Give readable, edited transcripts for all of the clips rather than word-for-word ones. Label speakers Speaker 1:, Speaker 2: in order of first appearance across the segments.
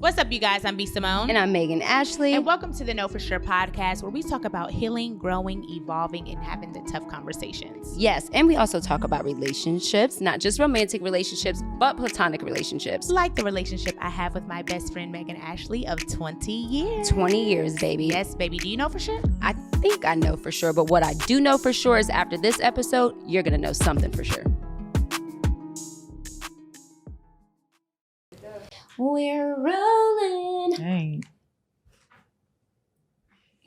Speaker 1: What's up, you guys? I'm B.Simone.
Speaker 2: And I'm Megan Ashley.
Speaker 1: And welcome to the Know For Sure podcast, where we talk about healing, growing, evolving, and having the tough conversations.
Speaker 2: Yes, and we also talk about relationships, not just romantic relationships, but platonic relationships.
Speaker 1: Like the relationship I have with my best friend, Megan Ashley, of 20 years.
Speaker 2: 20 years, baby.
Speaker 1: Yes, baby. Do you know for sure?
Speaker 2: I think I know for sure, but what I do know for sure is after this episode, you're going to know something for sure. We're rolling.
Speaker 3: Dang.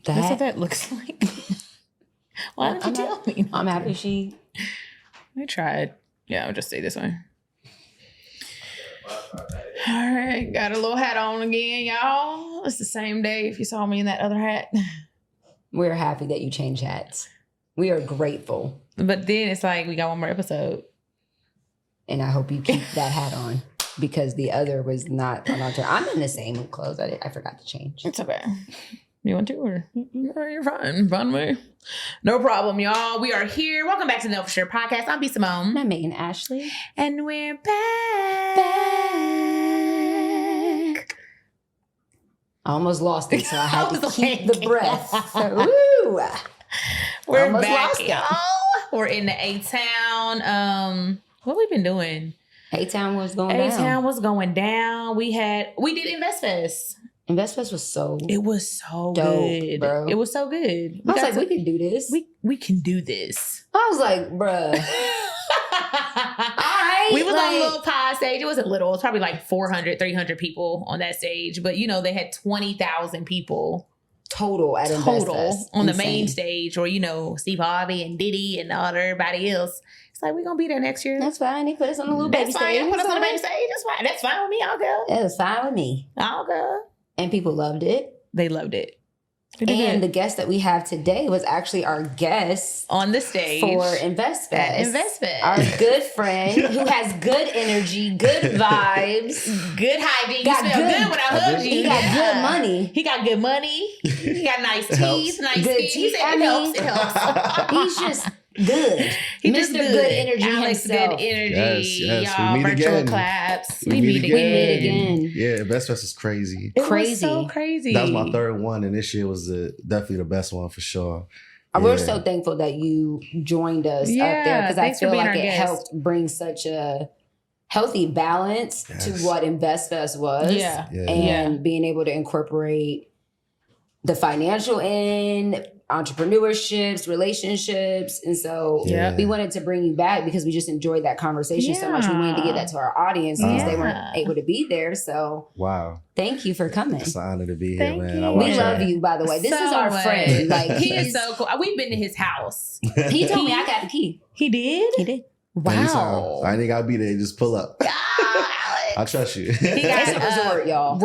Speaker 3: That's what that looks like. Why didn't you tell me?
Speaker 2: I'm happy she...
Speaker 3: I tried. Yeah, I'll just say this one. All right, got a little hat on again, y'all. It's the same day if you saw me in that other hat.
Speaker 2: We're happy that you changed hats. We are grateful.
Speaker 3: But then it's like we got one more episode.
Speaker 2: And I hope you keep that hat on. Because the other was not on our turn. I'm in the same clothes. I forgot to change.
Speaker 3: It's okay. You want to? Or you're fine. Fun way. No problem, y'all. We are here. Welcome back to the Know For Sure podcast. I'm B.Simone.
Speaker 2: I'm Megan Ashley.
Speaker 3: And we're back.
Speaker 2: I almost lost it, so I had to keep the breath. So, woo!
Speaker 3: We're back, y'all. We're in the A-Town. What we been doing?
Speaker 2: A-Town was going down.
Speaker 3: A-Town was going down. We did Invest Fest.
Speaker 2: Invest Fest was so
Speaker 3: It was so
Speaker 2: dope,
Speaker 3: good.
Speaker 2: bro.
Speaker 3: It was so good.
Speaker 2: I was like, we can do this.
Speaker 3: We can do this.
Speaker 2: I was like, bruh.
Speaker 3: We was on a little pod stage. It wasn't little. It was probably like 400, 300 people on that stage. But, you know, they had 20,000 people.
Speaker 2: Total at Invest Fest.
Speaker 3: On the main stage. Or, you know, Steve Harvey and Diddy and everybody else. It's like, we're going to be there next year.
Speaker 2: That's fine. They put us on the little baby stage.
Speaker 3: Put us on the baby stage. That's fine. That's fine with me. I'll go.
Speaker 2: It was fine with me.
Speaker 3: I'll go.
Speaker 2: And people loved it.
Speaker 3: They loved it.
Speaker 2: And the guest that we have today was actually our guest
Speaker 3: on the stage
Speaker 2: for Invest Fest.
Speaker 3: At Invest Fest.
Speaker 2: Our good friend who has good energy, good vibes,
Speaker 3: good hygiene. You smell good when I hug you.
Speaker 2: He got good money.
Speaker 3: He got good money. He got nice teeth, nice
Speaker 2: good
Speaker 3: skin. He said it helps.
Speaker 2: He's just good. Mr. Good Energy
Speaker 3: Alex,
Speaker 2: himself.
Speaker 3: good energy.
Speaker 4: Yes.
Speaker 3: Y'all,
Speaker 4: We meet
Speaker 3: virtual
Speaker 4: again.
Speaker 3: claps.
Speaker 4: We meet
Speaker 2: again.
Speaker 4: Yeah, Invest Fest is crazy.
Speaker 3: It was so crazy.
Speaker 4: That was my third one, and this year was definitely the best one for sure.
Speaker 2: We're so thankful that you joined us up there because I feel like it helped bring such a healthy balance to what Invest Fest was.
Speaker 3: Yeah.
Speaker 2: And being able to incorporate the financial end, entrepreneurships, relationships. And so we wanted to bring you back because we just enjoyed that conversation so much. We wanted to get that to our audience because they weren't able to be there. So thank you for coming.
Speaker 4: It's an honor to be here, man.
Speaker 2: We love you, by the way. This is our friend. Like
Speaker 3: he is so cool. We've been to his house.
Speaker 2: He told me I got the key.
Speaker 3: He did?
Speaker 2: He did.
Speaker 4: Wow. I ain't gotta be there. Just pull up. I trust you.
Speaker 2: He got a resort, y'all.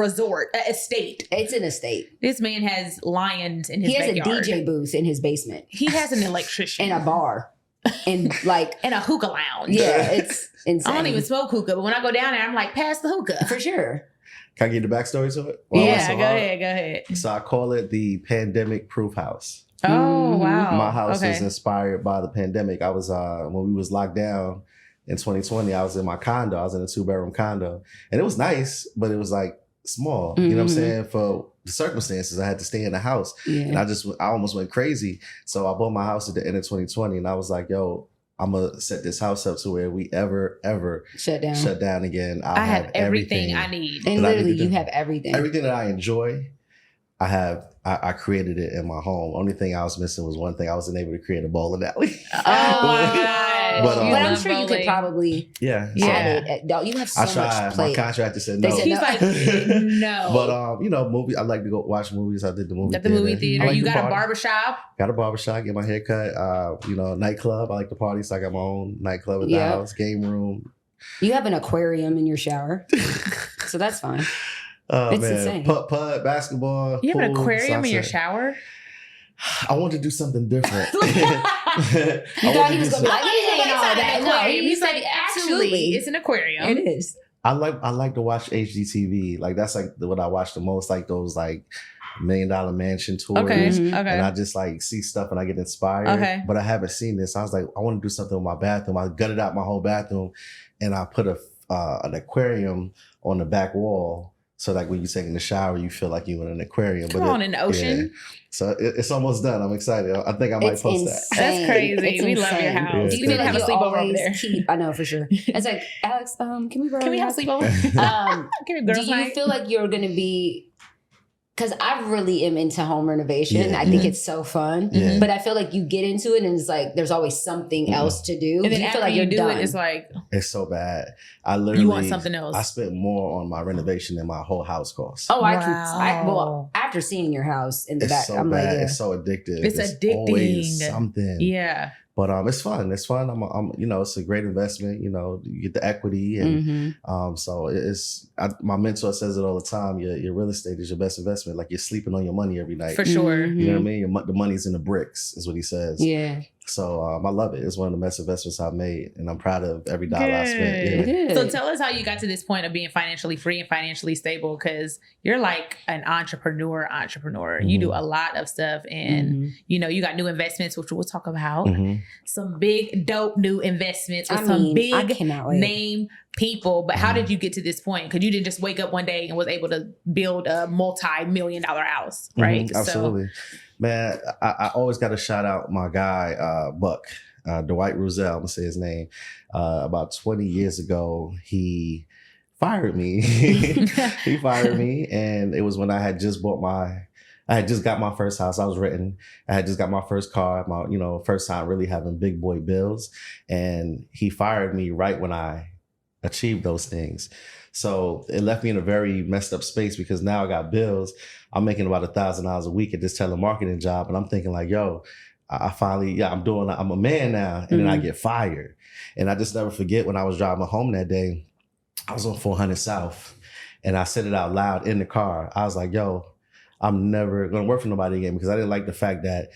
Speaker 3: Estate.
Speaker 2: It's an estate.
Speaker 3: This man has lions in his backyard.
Speaker 2: He has a DJ booth in his basement.
Speaker 3: He has an electrician.
Speaker 2: And a bar. And and
Speaker 3: a hookah lounge.
Speaker 2: Yeah, it's insane.
Speaker 3: I don't even smoke hookah, but when I go down there, I'm like, pass the hookah.
Speaker 2: For sure.
Speaker 4: Can I get the backstory to it?
Speaker 3: Go ahead.
Speaker 4: So I call it the pandemic proof house.
Speaker 3: Oh, wow.
Speaker 4: My house is inspired by the pandemic. I was, when we was locked down in 2020, I was in my condo. I was in a 2-bedroom condo. And it was nice, but it was like small. You know what I'm saying? For the circumstances, I had to stay in the house. Yeah. And I almost went crazy. So I bought my house at the end of 2020 and I was like, yo, I'm going to set this house up to where we ever shut down again.
Speaker 3: I have everything I need.
Speaker 2: And literally you have everything.
Speaker 4: Everything that I enjoy, I created it in my home. Only thing I was missing was one thing. I wasn't able to create a bowling alley.
Speaker 3: Oh my gosh.
Speaker 2: But I'm sure you could probably add it. You have so much play.
Speaker 4: My contractor said no.
Speaker 3: He's like, no.
Speaker 4: But, you know, movie. I like to go watch movies. I did the movie
Speaker 3: theater. At the movie theater. You got a barbershop?
Speaker 4: Got a barbershop, get my hair cut. You know, nightclub. I like to party, so I got my own nightclub in the house, game room.
Speaker 2: You have an aquarium in your shower. So that's fine.
Speaker 4: It's insane. Putt, basketball.
Speaker 3: You have an
Speaker 4: pool,
Speaker 3: aquarium in your shower?
Speaker 4: I wanted to do something different.
Speaker 2: You thought he was going to be like, he ain't all that.
Speaker 3: No, he's like, actually, it's an aquarium.
Speaker 2: It is.
Speaker 4: I like to watch HGTV. Like that's like what I watch the most. Like those like $1 Million Mansion tours.
Speaker 3: Okay.
Speaker 4: And I just like see stuff and I get inspired.
Speaker 3: Okay.
Speaker 4: But I haven't seen this. I was like, I want to do something with my bathroom. I gutted out my whole bathroom and I put an aquarium on the back wall. So like when you're taking the shower, you feel like you're in an aquarium.
Speaker 3: Come on, in the ocean.
Speaker 4: Yeah. So it's almost done. I'm excited. I think I might post that.
Speaker 3: That's crazy. We love your house.
Speaker 2: You
Speaker 3: feel like have a sleepover over there.
Speaker 2: I know for sure. It's like, Alex, can we borrow?
Speaker 3: Can we have a sleepover?
Speaker 2: Do you feel like you're going to be? Because I really am into home renovation. I think it's so fun. But I feel like you get into it and it's like there's always something else to do.
Speaker 3: And then
Speaker 2: you
Speaker 3: feel like you're done. It's like
Speaker 4: it's so bad. I literally
Speaker 3: you want something else.
Speaker 4: I spent more on my renovation than my whole house costs.
Speaker 2: Oh, well, after seeing your house in the back,
Speaker 4: so
Speaker 2: I'm
Speaker 4: bad.
Speaker 2: like,
Speaker 4: it's so addictive.
Speaker 3: It's addicting.
Speaker 4: Always something.
Speaker 3: Yeah.
Speaker 4: But it's fun. It's fun. I'm it's a great investment. You get the equity, and so my mentor says it all the time. Your real estate is your best investment. Like you're sleeping on your money every night.
Speaker 3: For sure.
Speaker 4: You know what I mean? The money's in the bricks, is what he says.
Speaker 2: Yeah.
Speaker 4: So I love it. It's one of the best investments I've made, and I'm proud of every dollar I spent. Yeah.
Speaker 3: So tell us how you got to this point of being financially free and financially stable, because you're like an entrepreneur. You do a lot of stuff, and you got new investments, which we'll talk about. Some big, dope new investments with some big name people. But how did you get to this point? Because you didn't just wake up one day and was able to build a multi-million-dollar house, right?
Speaker 4: Absolutely. Man, I always got to shout out my guy, Buck, Dwight Roselle, I'm going to say his name. About 20 years ago, he fired me. He fired me. And it was when I had just got my first house. I was renting. I had just got my first car, my first time really having big boy bills. And he fired me right when I achieved those things. So it left me in a very messed up space because now I got bills. I'm making about $1,000 a week at this telemarketing job. And I'm thinking like, yo, I finally, I'm a man now. And then I get fired. And I just never forget when I was driving home that day, I was on 400 South and I said it out loud in the car. I was like, yo, I'm never going to work for nobody again, because I didn't like the fact that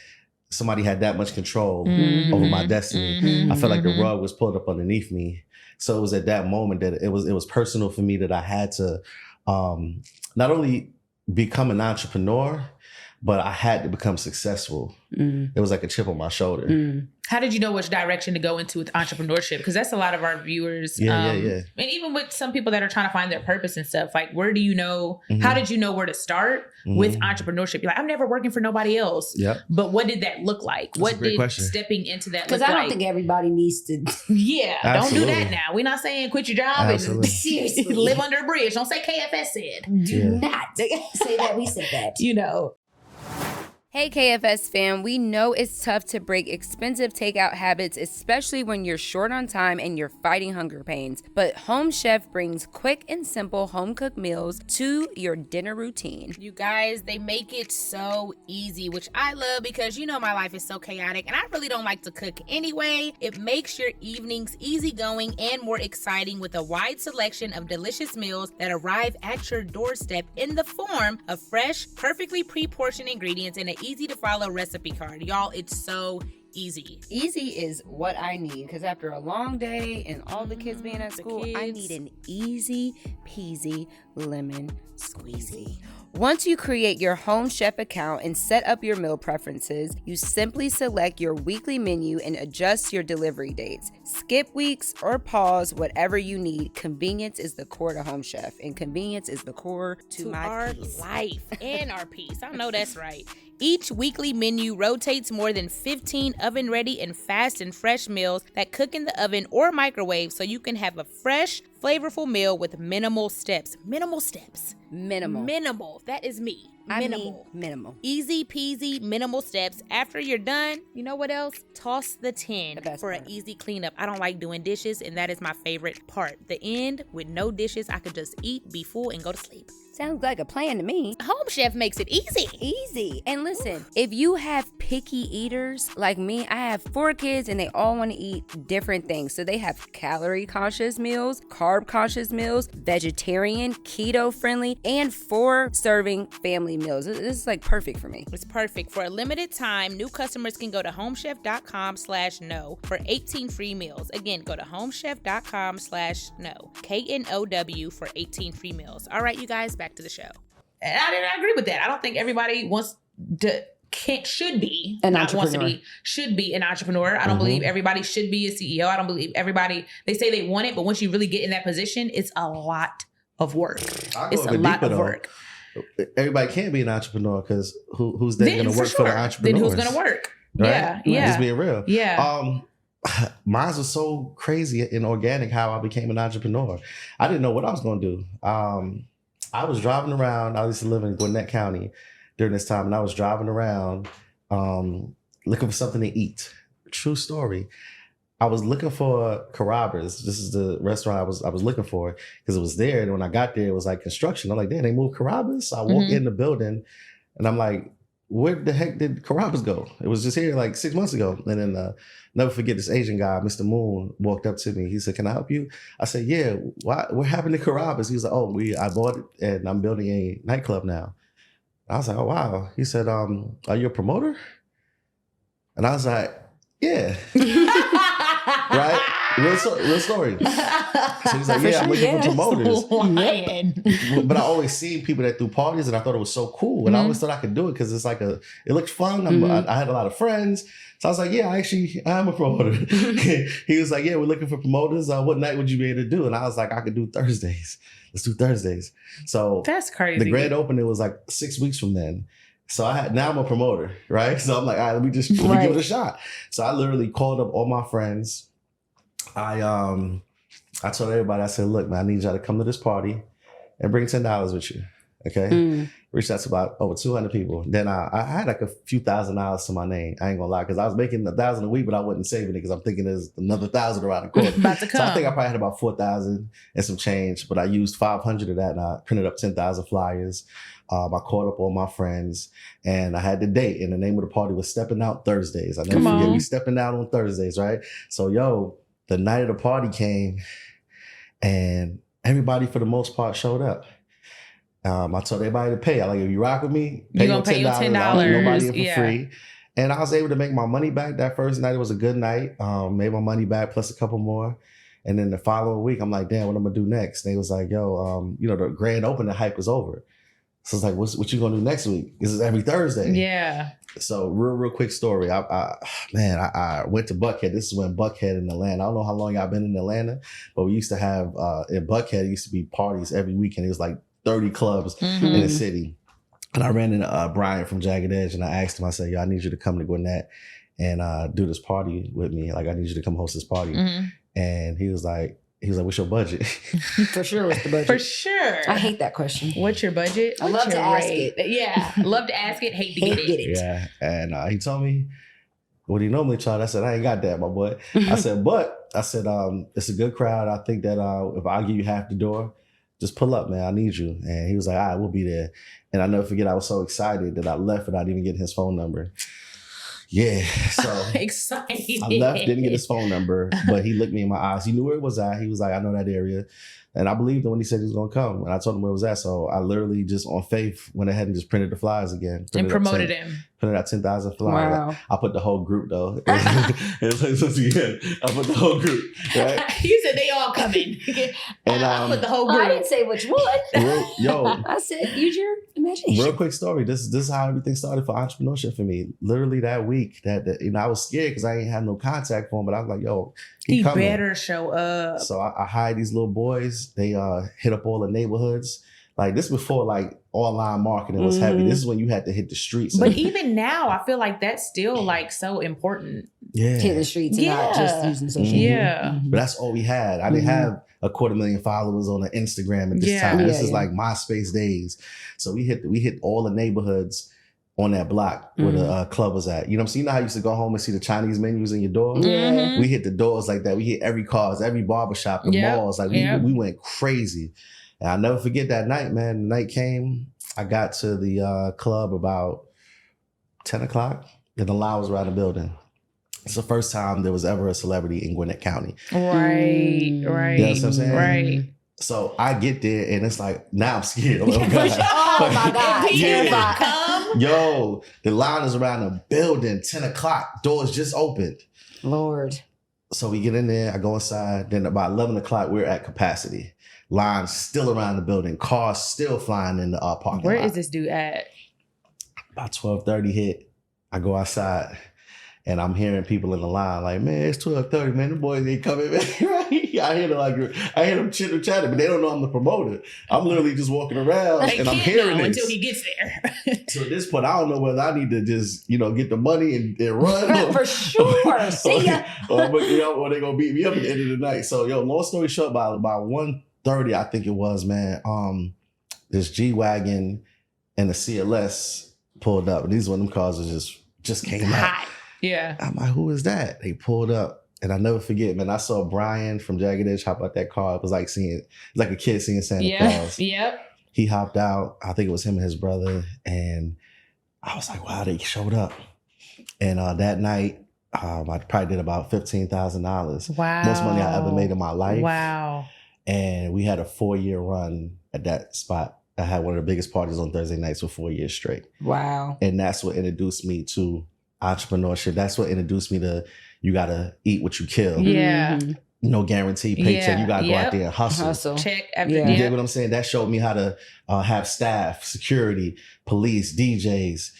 Speaker 4: somebody had that much control over my destiny. I felt like the rug was pulled up underneath me. So it was at that moment that it was personal for me that I had to not only become an entrepreneur, but I had to become successful. It was like a chip on my shoulder.
Speaker 3: How did you know which direction to go into with entrepreneurship? Because that's a lot of our viewers. And even with some people that are trying to find their purpose and stuff, like where do you know, how did you know where to start with entrepreneurship? You're like, I'm never working for nobody else. But what did that look like? What did stepping into that look like?
Speaker 2: Because I don't think everybody needs to.
Speaker 3: Don't do that now. We're not saying quit your job and seriously live under a bridge. Don't say KFS said.
Speaker 2: Do not say that we said that.
Speaker 5: Hey KFS fam, we know it's tough to break expensive takeout habits, especially when you're short on time and you're fighting hunger pains. But Home Chef brings quick and simple home-cooked meals to your dinner routine.
Speaker 1: You guys, they make it so easy, which I love because my life is so chaotic and I really don't like to cook anyway. It makes your evenings easygoing and more exciting with a wide selection of delicious meals that arrive at your doorstep in the form of fresh, perfectly pre-portioned ingredients and an easy to follow recipe card. Y'all, it's so easy.
Speaker 5: Easy is what I need, because after a long day and all the kids being at school, I need an easy peasy lemon squeezy. Once you create your Home Chef account and set up your meal preferences, you simply select your weekly menu and adjust your delivery dates. Skip weeks or pause, whatever you need. Convenience is the core to Home Chef, and convenience is the core to my
Speaker 1: our
Speaker 5: peace.
Speaker 1: life and our peace. I know that's right. Each weekly menu rotates more than 15 oven-ready and fast and fresh meals that cook in the oven or microwave, so you can have a fresh, flavorful meal with minimal steps. Minimal steps. Minimal. That is me.
Speaker 5: Minimal.
Speaker 1: Easy peasy, minimal steps. After you're done, you know what else? Toss the tin for an easy cleanup. I don't like doing dishes, and that is my favorite part. The end, with no dishes, I could just eat, be full, and go to sleep.
Speaker 5: Sounds like a plan to me.
Speaker 1: Home Chef makes it easy.
Speaker 5: Easy. And listen, if you have picky eaters like me, I have 4 kids and they all want to eat different things. So they have calorie conscious meals, carb conscious meals, vegetarian, keto friendly, and 4 serving family meals. This is like perfect for me.
Speaker 1: It's perfect. For a limited time, new customers can go to homechef.com/no for 18 free meals. Again, go to homechef.com/no, KNOW, for 18 free meals. All right, you guys, back to the show.
Speaker 3: And I agree with that. I don't think everybody should be an entrepreneur. I don't believe everybody should be a CEO. I don't believe everybody, they say they want it, but once you really get in that position, it's a lot of work.
Speaker 4: I'll go
Speaker 3: It's a
Speaker 4: even
Speaker 3: lot
Speaker 4: deeper,
Speaker 3: of
Speaker 4: though.
Speaker 3: work.
Speaker 4: Everybody can't be an entrepreneur because who's then going to work for the entrepreneurs?
Speaker 3: Then who's going to work?
Speaker 4: Right?
Speaker 3: Yeah, yeah.
Speaker 4: Just being real.
Speaker 3: Yeah.
Speaker 4: Mine was so crazy and organic how I became an entrepreneur. I didn't know what I was going to do. I was driving around. I used to live in Gwinnett County during this time, and I was driving around looking for something to eat. True story. I was looking for Carrabba's. This is the restaurant I was looking for because it was there. And when I got there, it was like construction. I'm like, damn, they moved Carrabba's. So I walk in the building, and I'm like, where the heck did Carrabba's go? It was just here like 6 months ago. And then never forget this Asian guy, Mr. Moon, walked up to me. He said, can I help you? I said, yeah. What happened to Carrabba's? He was like, oh, I bought it and I'm building a nightclub now. I was like, oh, wow. He said, are you a promoter? And I was like, yeah. Right? Real story. So he's like, yeah, I'm looking for promoters. But I always seen people that threw parties and I thought it was so cool. And I always thought I could do it because it's like it looked fun. I had a lot of friends. So I was like, yeah, I'm a promoter. He was like, yeah, we're looking for promoters. What night would you be able to do? And I was like, I could do Thursdays. Let's do Thursdays. So
Speaker 3: that's crazy.
Speaker 4: The grand opening was like 6 weeks from then. So now I'm a promoter, right? So I'm like, all right, let me give it a shot. So I literally called up all my friends. I told everybody, I said, look, man, I need y'all to come to this party and bring $10 with you. Okay. Reached out to about over 200 people. Then I had like a few $1,000s to my name. I ain't gonna lie, because I was making $1,000 a week, but I wasn't saving it because I'm thinking there's another 1,000 around the corner.
Speaker 3: About to come.
Speaker 4: So I think I probably had about 4,000 and some change, but I used 500 of that and I printed up 10,000 flyers. I called up all my friends and I had the date, and the name of the party was Stepping Out Thursdays. I never forget, we stepping out on Thursdays, right? So the night of the party came and everybody for the most part showed up. I told everybody to pay. I like, if you rock with me, pay your $10. I want nobody in for free. And I was able to make my money back that first night. It was a good night. Made my money back plus a couple more. And then the following week, I'm like, damn, what I'm gonna do next? And they was like, yo, the grand opening hype is over. So it's like, what you gonna do next week? This is every Thursday. Yeah. So real quick story. I went to Buckhead. This is when Buckhead in Atlanta. I don't know how long y'all been in Atlanta, but we used to have in Buckhead, it used to be parties every weekend. It was like 30 clubs in the city. And I ran into Brian from Jagged Edge and I asked him, I said, yo, I need you to come to Gwinnett and do this party with me. Like, I need you to come host this party. And he was like, what's your budget?
Speaker 2: For sure, what's the budget?
Speaker 3: For sure.
Speaker 2: I hate that question.
Speaker 3: What's your budget?
Speaker 2: I love to ask it.
Speaker 3: Yeah, love to ask it, hate to get it.
Speaker 4: Yeah, and he told me, what do you normally charge? I said, I ain't got that, my boy. I said, it's a good crowd. I think that if I give you half the door, just pull up, man. I need you. And he was like, all right, we'll be there. And I never forget, I was so excited that I left without even getting his phone number. Yeah, so
Speaker 3: excited.
Speaker 4: I left, didn't get his phone number, but he looked me in my eyes. He knew where it was at. He was like, I know that area. And I believed him when he said he was going to come. And I told him where it was at. So I literally just on faith went ahead and just printed the flyers again.
Speaker 3: And promoted him.
Speaker 4: Printed out 10,000 flyers.
Speaker 2: Wow.
Speaker 4: I put the whole group though. I put the whole group. Right?
Speaker 3: You said they all coming. And I put the whole group.
Speaker 2: I didn't say which one.
Speaker 4: I
Speaker 2: said use your imagination.
Speaker 4: Real quick story. This is how everything started for entrepreneurship for me. Literally that week that I was scared because I ain't had no contact for him, but I was like, yo, he
Speaker 3: better show up.
Speaker 4: So I hired these little boys. They hit up all the neighborhoods. Like, this before like online marketing was heavy. This is when you had to hit the streets.
Speaker 3: But even now, I feel like that's still like so important.
Speaker 4: Yeah,
Speaker 2: hitting the streets and not just using social media.
Speaker 3: Yeah,
Speaker 4: but that's all we had. I didn't have 250,000 followers on the Instagram at this time. This is like MySpace days. So we hit all the neighborhoods on that block where the club was at. You know what I'm saying? You know how you used to go home and see the Chinese menus in your door? We hit the doors like that. We hit every cars, every barbershop, the malls. Like we went crazy. And I'll never forget that night, man. The night came, I got to the club about 10 o'clock, and the line was around the building. It's the first time there was ever a celebrity in Gwinnett County.
Speaker 3: Right.
Speaker 4: You know what I'm saying?
Speaker 3: Right.
Speaker 4: So I get there, and it's like, now I'm scared. Oh, God.
Speaker 2: Oh, my God.
Speaker 4: Yo, the line is around the building, 10 o'clock, doors just opened.
Speaker 2: Lord.
Speaker 4: So we get in there, I go inside, then about 11 o'clock, we're at capacity. Lines still around the building, cars still flying in the parking lot.
Speaker 3: Where is this dude at?
Speaker 4: About 12:30 hit, I go outside, And I'm hearing people in the line like, man, it's 12:30, man. The boys ain't coming, man. Right? I hear them chitter chatter, but they don't know I'm the promoter. I'm literally just walking around and I'm hearing this
Speaker 3: until he gets there.
Speaker 4: So at this point, I don't know whether I need to just, get the money and run.
Speaker 2: For sure. See ya.
Speaker 4: or they gonna beat me up at the end of the night. So long story short, by 1:30, I think it was, man. This G-Wagon and the CLS pulled up, and these one of them cars was just came out.
Speaker 3: Yeah.
Speaker 4: I'm like, who is that? They pulled up, and I never forget, man. I saw Brian from Jagged Edge hop out that car. It was like a kid seeing Santa Claus.
Speaker 3: Yep.
Speaker 4: He hopped out. I think it was him and his brother, and I was like, wow, they showed up. And that night, I probably did about $15,000.
Speaker 3: Wow.
Speaker 4: Most money I ever made in my life.
Speaker 3: Wow.
Speaker 4: And we had a 4-year run at that spot. I had one of the biggest parties on Thursday nights for 4 years straight.
Speaker 2: Wow.
Speaker 4: And that's what introduced me to entrepreneurship. That's what introduced me to, you got to eat what you kill.
Speaker 3: Yeah.
Speaker 4: No guaranteed paycheck. You got to go out there and hustle.
Speaker 3: Check after
Speaker 4: You get what I'm saying? That showed me how to have staff, security, police, DJs,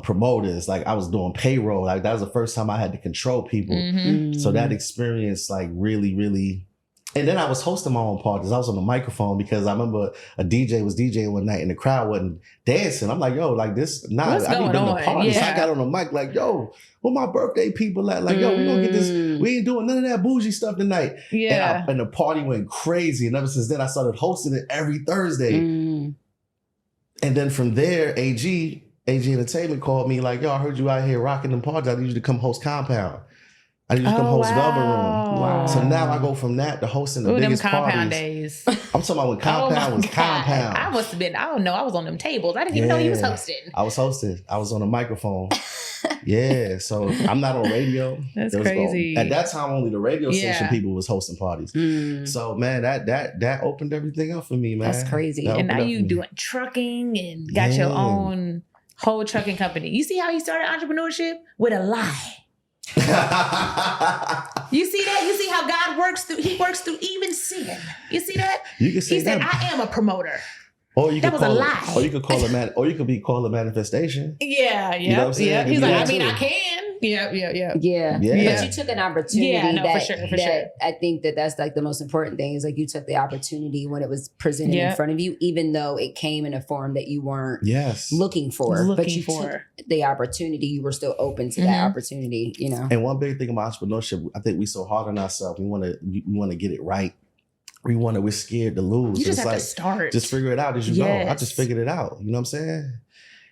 Speaker 4: promoters. Like I was doing payroll. Like that was the first time I had to control people.
Speaker 3: Mm-hmm.
Speaker 4: So that experience like really, really. And then I was hosting my own parties. I was on the microphone because I remember a DJ was DJing one night and the crowd wasn't dancing. I'm like, yo, like this, I need them to party. So I got on the mic like, yo, where my birthday people at? Like, yo, we gonna get this. We ain't doing none of that bougie stuff tonight.
Speaker 3: Yeah.
Speaker 4: And the party went crazy. And ever since then, I started hosting it every Thursday. And then from there, AG Entertainment called me like, yo, I heard you out here rocking them parties. I need you to come host Compound. I need you to come host Velvet Room.
Speaker 2: Wow.
Speaker 4: So now I go from that to hosting the biggest
Speaker 3: them Compound
Speaker 4: parties.
Speaker 3: days.
Speaker 4: I'm talking about when Compound was Compound.
Speaker 3: I must have been, I don't know, I was on them tables. I didn't even know he was hosting.
Speaker 4: I was hosting. I was on a microphone. So I'm not on radio.
Speaker 3: That's crazy.
Speaker 4: At that time, only the radio station people was hosting parties. So man, that opened everything up for me, man.
Speaker 2: That's crazy.
Speaker 3: And now you doing trucking and got your own whole trucking company. You see how he started entrepreneurship? With a lie. You see that? You see how God works through? He works through even sin. You see that?
Speaker 4: You can say
Speaker 3: he said, "I am a promoter."
Speaker 4: Or you
Speaker 3: that
Speaker 4: could
Speaker 3: was
Speaker 4: call
Speaker 3: a lie.
Speaker 4: Or you could call it or you could be called a manifestation.
Speaker 3: Yeah.
Speaker 4: You know what I'm saying?
Speaker 3: He's like, I mean,
Speaker 4: too.
Speaker 3: I can. Yeah.
Speaker 2: But you took an opportunity.
Speaker 3: for sure.
Speaker 2: I think that's like the most important thing is like you took the opportunity when it was presented in front of you, even though it came in a form that you weren't looking for. But you took the opportunity. You were still open to that opportunity,
Speaker 4: And one big thing about entrepreneurship, I think we so hard on ourselves. We want to get it right. We're scared to lose.
Speaker 3: You just have to start.
Speaker 4: Just figure it out as you go. I just figured it out. You know what I'm saying?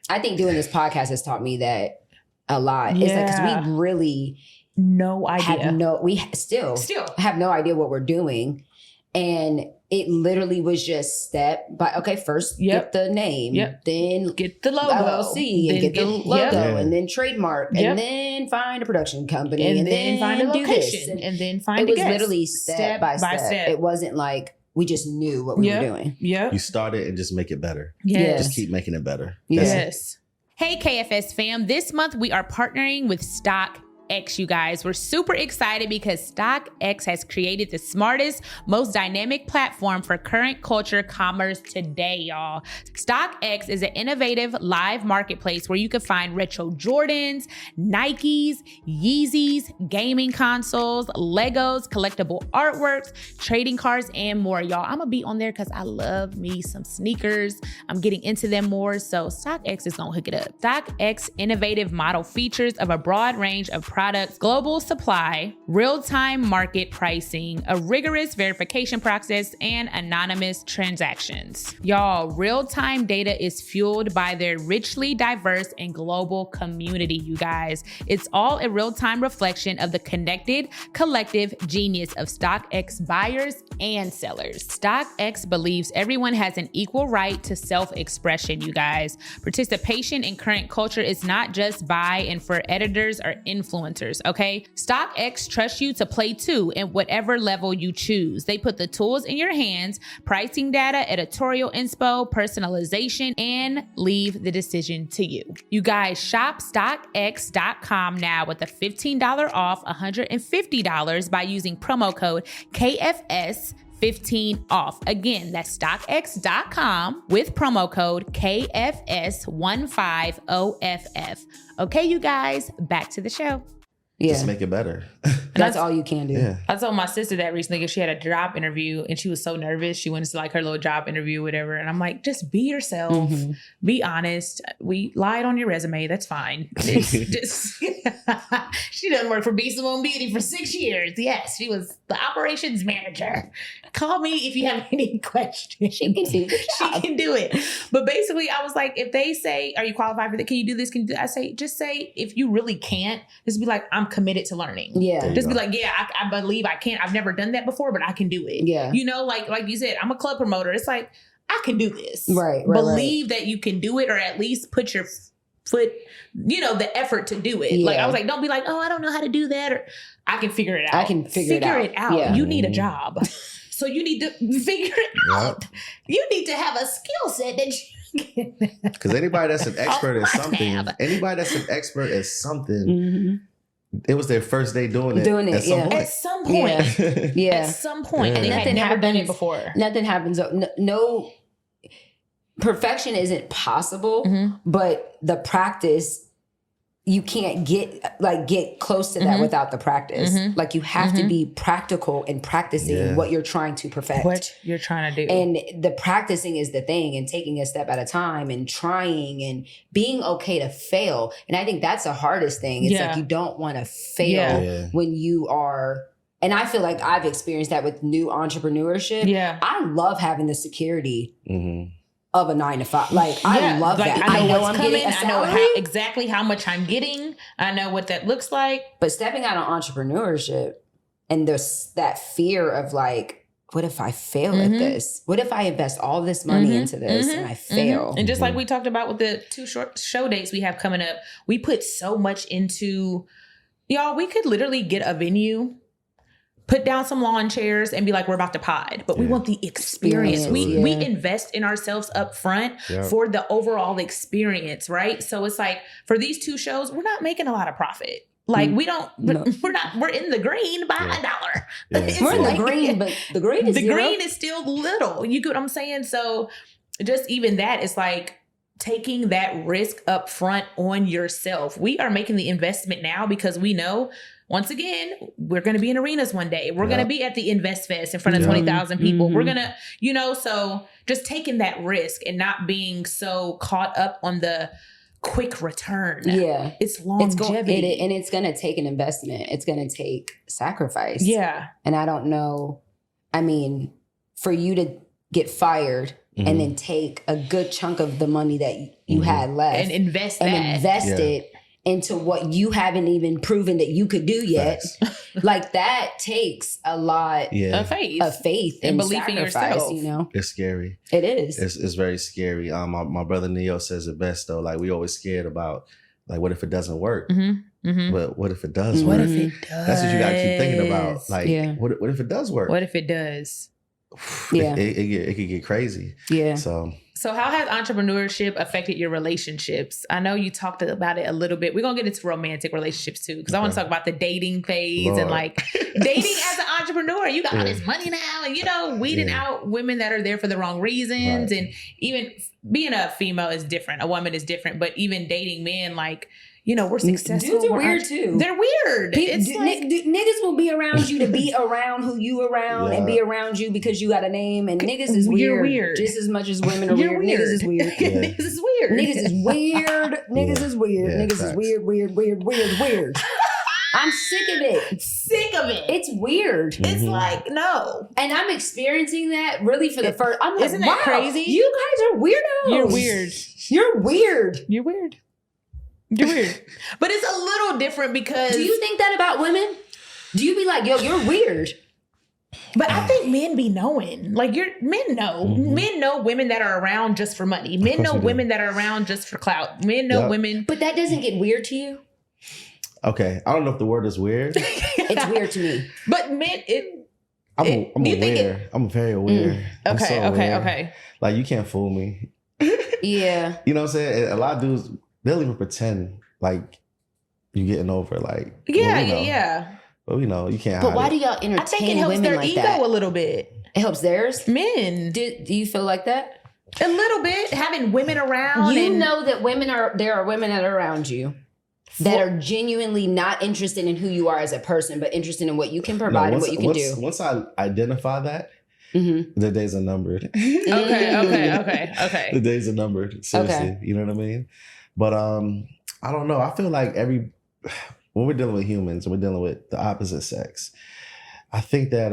Speaker 2: I think doing this podcast has taught me that a lot. It's like, because we really
Speaker 3: no idea.
Speaker 2: We still have no idea what we're doing. And it literally was just first get the name, then
Speaker 3: get the logo,
Speaker 2: LLC, and get the logo, and then trademark, and then find a production company, and then
Speaker 3: find a
Speaker 2: and
Speaker 3: location, and then find a guest.
Speaker 2: It was literally step by step. It wasn't like we just knew what we were doing.
Speaker 4: You started and just make it better. Just keep making it better.
Speaker 3: Yes.
Speaker 1: Hey, KFS fam. This month we are partnering with StockX, you guys. We're super excited because StockX has created the smartest, most dynamic platform for current culture commerce today, y'all. StockX is an innovative live marketplace where you can find retro Jordans, Nikes, Yeezys, gaming consoles, Legos, collectible artworks, trading cards, and more, y'all. I'm gonna be on there because I love me some sneakers. I'm getting into them more, so StockX is gonna hook it up. StockX innovative model features of a broad range of products, global supply, real-time market pricing, a rigorous verification process, and anonymous transactions. Y'all, real-time data is fueled by their richly diverse and global community, you guys. It's all a real-time reflection of the connected, collective genius of StockX buyers and sellers. StockX believes everyone has an equal right to self-expression, you guys. Participation in current culture is not just by and for editors or influencers, okay? StockX trusts you to play too in whatever level you choose. They put the tools in your hands, pricing data, editorial inspo, personalization, and leave the decision to you. You guys, shop StockX.com now with a $15 off $150 by using promo code KFS15 off. Again, that's StockX.com with promo code KFS15OFF. Okay, you guys, back to the show.
Speaker 4: just make it better.
Speaker 2: That's all you can do.
Speaker 4: Yeah.
Speaker 3: I told my sister that recently because she had a job interview and she was so nervous. She went to like her little job interview, whatever. And I'm like, just be yourself. Be honest. We lied on your resume. That's fine. Just she doesn't work for B.Simone Beauty for 6 years. Yes, she was the operations manager. Call me if you have any questions.
Speaker 2: She can do the job.
Speaker 3: She can do it. But basically, I was like, if they say, are you qualified for that? Can you do this? Can you do that? I say, just say, if you really can't, just be like, I'm committed to learning.
Speaker 2: Yeah.
Speaker 3: Just be like, yeah, I believe I can. I've never done that before, but I can do it.
Speaker 2: Yeah.
Speaker 3: You know, like you said, I'm a club promoter. It's like, I can do this.
Speaker 2: Right.
Speaker 3: Believe that you can do it, or at least put your foot, you know, the effort to do it. Like, I was like, don't be like, oh, I don't know how to do that. Or I can figure it out.
Speaker 2: I can figure it out. Yeah.
Speaker 3: You need a job. So you need to figure it out. You need to have a skill set that you can.
Speaker 4: Because anybody that's an expert at something, it was their first day doing it. At some point.
Speaker 3: At some point.
Speaker 2: Yeah.
Speaker 3: At some point. And they
Speaker 2: Nothing
Speaker 3: had never done it
Speaker 2: happens-
Speaker 3: before.
Speaker 2: Nothing happens. No, perfection isn't possible, but the practice, you can't get close to that without the practice. Like you have to be practical in practicing what you're trying to perfect.
Speaker 3: What you're trying to do.
Speaker 2: And the practicing is the thing, and taking a step at a time and trying and being okay to fail. And I think that's the hardest thing. It's like you don't want to fail when you are. And I feel like I've experienced that with new entrepreneurship.
Speaker 3: Yeah.
Speaker 2: I love having the security of a 9 to 5. Like I love
Speaker 3: like,
Speaker 2: that.
Speaker 3: I know what's
Speaker 2: I'm
Speaker 3: coming.
Speaker 2: getting a
Speaker 3: I know
Speaker 2: salary.
Speaker 3: exactly how much I'm getting. I know what that looks like.
Speaker 2: But stepping out on entrepreneurship and there's that fear of like, what if I fail at this? What if I invest all this money into this and I fail?
Speaker 3: And just like we talked about with the 2 short show dates we have coming up, we put so much into, y'all, we could literally get a venue, put down some lawn chairs and be like, we're about to pod. But we want the experience. We invest in ourselves up front for the overall experience, right? So it's like, for these 2 shows, we're not making a lot of profit. Like we're in the green by $1.
Speaker 2: We're in the green, but the green is zero.
Speaker 3: Green is still little. You get what I'm saying? So just even that is like taking that risk up front on yourself. We are making the investment now because we know, once again, we're going to be in arenas one day. We're going to be at the Invest Fest in front of 20,000 people. We're going to, you know, so just taking that risk and not being so caught up on the quick return.
Speaker 2: Yeah.
Speaker 3: It's longevity.
Speaker 2: And it's going to take an investment. It's going to take sacrifice.
Speaker 3: Yeah.
Speaker 2: And I don't know. I mean, for you to get fired and then take a good chunk of the money that you had left
Speaker 3: and invest
Speaker 2: it into what you haven't even proven that you could do yet. Like that takes a lot of faith and belief in yourself. You know,
Speaker 4: it's scary.
Speaker 2: It is.
Speaker 4: It's very scary. My brother Neo says it best though. Like we always scared about like what if it doesn't work? But what if it does work?
Speaker 3: What if it does?
Speaker 4: That's what you gotta keep thinking about. Like what if it does work?
Speaker 3: What if it does?
Speaker 4: It could get crazy.
Speaker 2: Yeah.
Speaker 3: So how has entrepreneurship affected your relationships? I know you talked about it a little bit. We're going to get into romantic relationships too, because I want to talk about the dating phase and like dating as an entrepreneur. You got all this money now and, you know, weeding out women that are there for the wrong reasons. And even being a female is different. A woman is different. But even dating men, like, you know, we're successful.
Speaker 2: Dudes are weird too.
Speaker 3: They're weird.
Speaker 2: Niggas will be around you to be around who you around and be around you because you got a name. And niggas is weird.
Speaker 3: You're weird.
Speaker 2: Just as much as women are weird. Niggas is weird.
Speaker 3: Niggas is weird.
Speaker 2: Niggas is weird. Niggas is weird. Niggas is weird. I'm sick of it. It's weird.
Speaker 3: It's like, no.
Speaker 2: And I'm experiencing that really for the first. I'm like,
Speaker 3: isn't that crazy?
Speaker 2: You guys are weirdos.
Speaker 3: You're weird.
Speaker 2: You're weird.
Speaker 3: You're weird. You're weird. But it's a little different because...
Speaker 2: Do you think that about women? Do you be like, yo, you're weird?
Speaker 3: But I think men be knowing. Like, men know. Men know women that are around just for money. Men know women that are around just for clout. Men know women...
Speaker 2: But that doesn't get weird to you?
Speaker 4: Okay. I don't know if the word is weird.
Speaker 2: It's weird to me.
Speaker 3: But men...
Speaker 4: I'm aware. I'm very aware.
Speaker 3: Okay.
Speaker 4: Like, you can't fool me.
Speaker 2: Yeah.
Speaker 4: You know what I'm saying? A lot of dudes... They'll even pretend like you getting over, like
Speaker 3: yeah.
Speaker 4: But you know, you can't.
Speaker 2: But why do y'all entertain women like that?
Speaker 3: I think it helps their ego a little bit.
Speaker 2: It helps theirs.
Speaker 3: Men,
Speaker 2: do you feel like that?
Speaker 3: A little bit, having women around.
Speaker 2: You know that there are women that are around you. that are genuinely not interested in who you are as a person, but interested in what you can provide and what you can do.
Speaker 4: Once I identify that, the days are numbered.
Speaker 3: Okay.
Speaker 4: The days are numbered. Seriously. You know what I mean? But I don't know. I feel like when we're dealing with humans and we're dealing with the opposite sex, I think that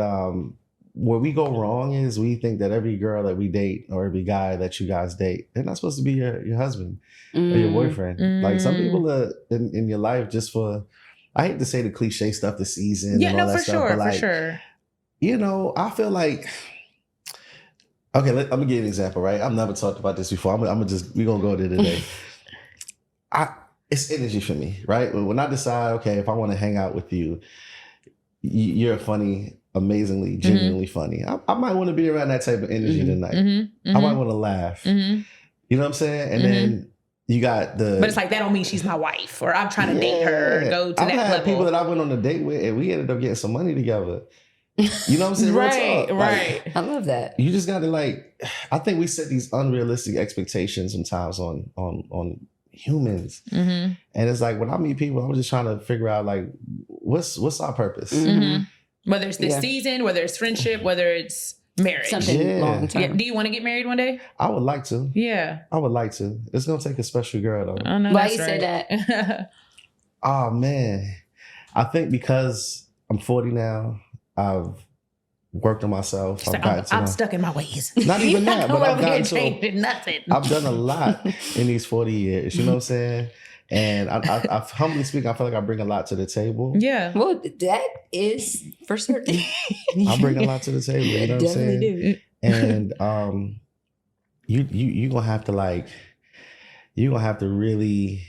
Speaker 4: where we go wrong is we think that every girl that we date or every guy that you guys date, they're not supposed to be your husband or your boyfriend. Like some people are in your life just for, I hate to say the cliche stuff, the season and all that stuff. But like,
Speaker 3: for sure.
Speaker 4: You know, I feel like, okay, I'm gonna give you an example, right? I've never talked about this before. we're gonna go there today. It's energy for me, right? When I decide, okay, if I want to hang out with you, you're funny, amazingly, genuinely funny. I might want to be around that type of energy tonight. I might want to laugh. You know what I'm saying? And then you got
Speaker 3: but it's like, that don't mean she's my wife or I'm trying to date her or go to that level.
Speaker 4: I've had people that I went on a date with and we ended up getting some money together. You know what I'm saying?
Speaker 3: Right.
Speaker 4: Like,
Speaker 2: I love that.
Speaker 4: You just got to I think we set these unrealistic expectations sometimes on humans. And it's like, when I meet people, I'm just trying to figure out like, what's our purpose?
Speaker 3: Whether it's this season, whether it's friendship, whether it's marriage.
Speaker 2: Something long term.
Speaker 3: Yeah. Do you want to get married one day?
Speaker 4: I would like to.
Speaker 3: Yeah.
Speaker 4: I would like to. It's going to take a special girl though.
Speaker 3: I know.
Speaker 2: Why you say that?
Speaker 4: Oh man. I think because I'm 40 now, I've worked on myself.
Speaker 3: I'm stuck in my ways.
Speaker 4: Not even that, but I've gotten to
Speaker 3: nothing.
Speaker 4: I've done a lot in these 40 years. You know what I'm saying? And I humbly speaking, I feel like I bring a lot to the table.
Speaker 3: Yeah.
Speaker 2: Well, that is for certain.
Speaker 4: I bring a lot to the table. You know what I'm saying?
Speaker 2: Do.
Speaker 4: And you gonna have to really.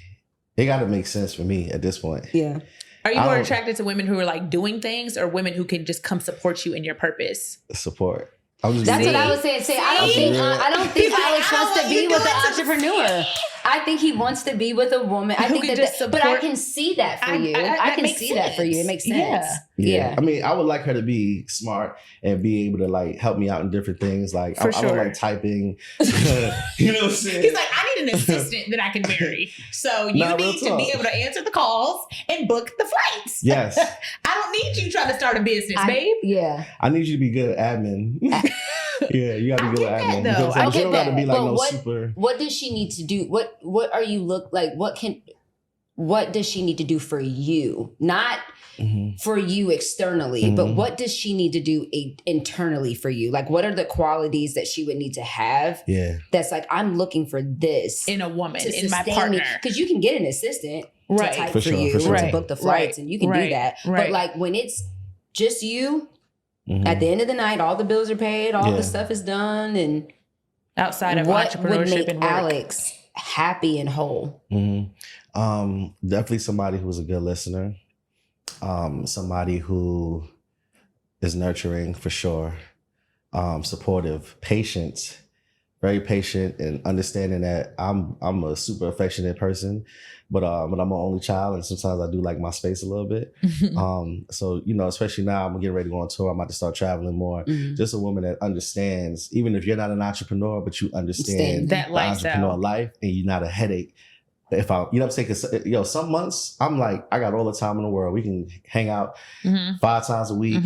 Speaker 4: It got to make sense for me at this point.
Speaker 2: Yeah.
Speaker 3: Are you more attracted to women who are like doing things or women who can just come support you in your purpose?
Speaker 4: Support.
Speaker 2: That's what I was saying. I don't think Alix wants to be with an entrepreneur. I think he wants to be with a woman. I think but I can see that for you. I can see that for you. It makes sense. Yeah.
Speaker 4: I mean, I would like her to be smart and be able to like help me out in different things. Like I don't like typing. You know what I'm saying?
Speaker 3: He's like, I need an assistant that I can marry. So you need to be able to answer the calls and book the flights.
Speaker 4: Yes.
Speaker 3: I don't need you trying to start a business, babe.
Speaker 2: Yeah.
Speaker 4: I need you to be good at admin. Yeah, you got to be good at admin.
Speaker 3: Though.
Speaker 4: Because you don't got to be like super.
Speaker 2: What does she need to do? What are you look like? What does she need to do for you? Not for you externally, but what does she need to do internally for you? Like, what are the qualities that she would need to have?
Speaker 4: Yeah.
Speaker 2: That's like, I'm looking for this
Speaker 3: in a woman, in my partner.
Speaker 2: Because you can get an assistant to type for you, to book the flights, and you can do that. But like when it's just you, at the end of the night, all the bills are paid, all the stuff is done, and
Speaker 3: outside of entrepreneurship
Speaker 2: would make
Speaker 3: and work.
Speaker 2: Alix happy and whole?
Speaker 4: Definitely somebody who's a good listener. Somebody who is nurturing for sure. Supportive, patient, very patient, and understanding that I'm a super affectionate person, but I'm an only child, and sometimes I do like my space a little bit. So, you know, especially now I'm getting ready to go on tour. I'm about to start traveling more. Just a woman that understands, even if you're not an entrepreneur, but you understand
Speaker 3: that
Speaker 4: the entrepreneur life, and you're not a headache. If I, you know what I'm saying? Cause, some months I'm like, I got all the time in the world. We can hang out 5 times a week.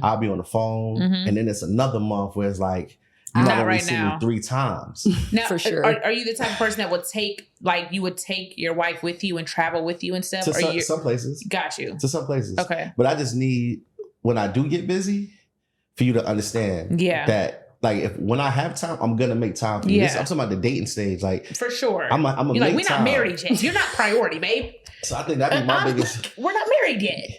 Speaker 4: I'll be on the phone. And then it's another month where it's like,
Speaker 3: not right now.
Speaker 4: 3 times.
Speaker 3: Now,
Speaker 2: for sure.
Speaker 3: Are you the type of person that would you would take your wife with you and travel with you and stuff?
Speaker 4: To some places.
Speaker 3: Got you.
Speaker 4: To some places.
Speaker 3: Okay.
Speaker 4: But I just need, when I do get busy, for you to understand that, like, when I have time, I'm gonna make time for you. I'm talking about the dating stage, like,
Speaker 3: for sure.
Speaker 4: I'm a
Speaker 3: You're like, we're not married yet. You're not priority, babe.
Speaker 4: So I think that'd be my biggest.
Speaker 3: We're not married yet.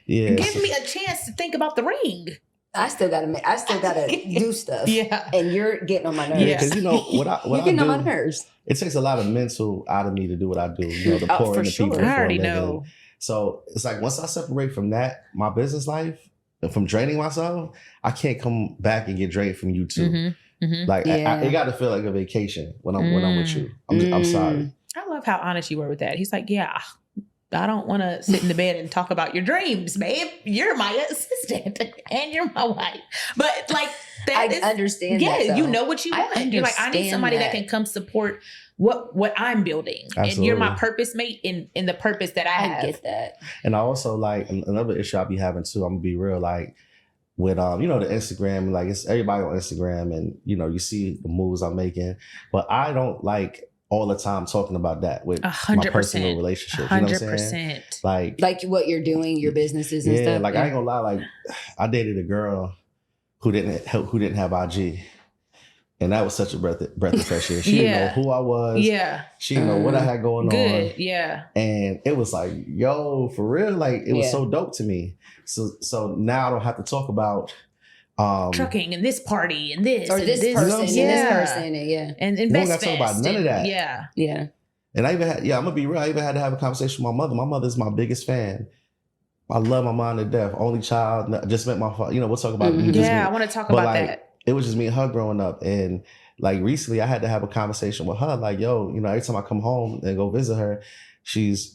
Speaker 4: Yeah.
Speaker 3: Give me a chance to think about the ring.
Speaker 2: I still gotta do stuff.
Speaker 3: Yeah.
Speaker 2: And you're getting on my nerves.
Speaker 4: Yeah, because you know what
Speaker 2: you're getting on my nerves.
Speaker 4: It takes a lot of mental out of me to do what I do. You know, to pour into people.
Speaker 3: I already know.
Speaker 4: So it's like once I separate from that, my business life, from draining myself, I can't come back and get drained from you too. Like it got to feel like a vacation when I'm with you. I'm sorry.
Speaker 3: I love how honest you were with that. He's like, yeah, I don't want to sit in the bed and talk about your dreams, babe. You're my assistant and you're my wife. But like that
Speaker 2: I understand
Speaker 3: yeah,
Speaker 2: that. Yeah,
Speaker 3: you know what you want. You're like, I need somebody that can come support what I'm building.
Speaker 4: Absolutely.
Speaker 3: And you're my purpose mate in the purpose that I have.
Speaker 2: I get that.
Speaker 4: And I also like another issue I be having too, I'm gonna be real, like with the Instagram, like it's everybody on Instagram and you see the moves I'm making, but I don't like all the time talking about that with
Speaker 3: 100%,
Speaker 4: my personal relationships.
Speaker 3: 100%.
Speaker 4: You know what I'm saying?
Speaker 2: Like what you're doing, your businesses and stuff.
Speaker 4: Like I ain't gonna lie, like I dated a girl who didn't have IG. And that was such a breath of fresh air. She didn't know who I was. Yeah. She didn't know what I had going on.
Speaker 3: Good. Yeah.
Speaker 4: And it was like, yo, for real, like it was so dope to me. So now I don't have to talk about
Speaker 3: trucking and this party and this
Speaker 2: or this person and this person and
Speaker 3: and
Speaker 4: investment. We don't got to talk about none of that.
Speaker 2: Yeah.
Speaker 4: And I even had, I'm gonna be real. I even had to have a conversation with my mother. My mother's my biggest fan. I love my mom to death. Only child. Just met my father. We'll talk about it.
Speaker 3: I want to talk about that.
Speaker 4: It was just me and her growing up. And like recently I had to have a conversation with her. Like, yo, every time I come home and go visit her,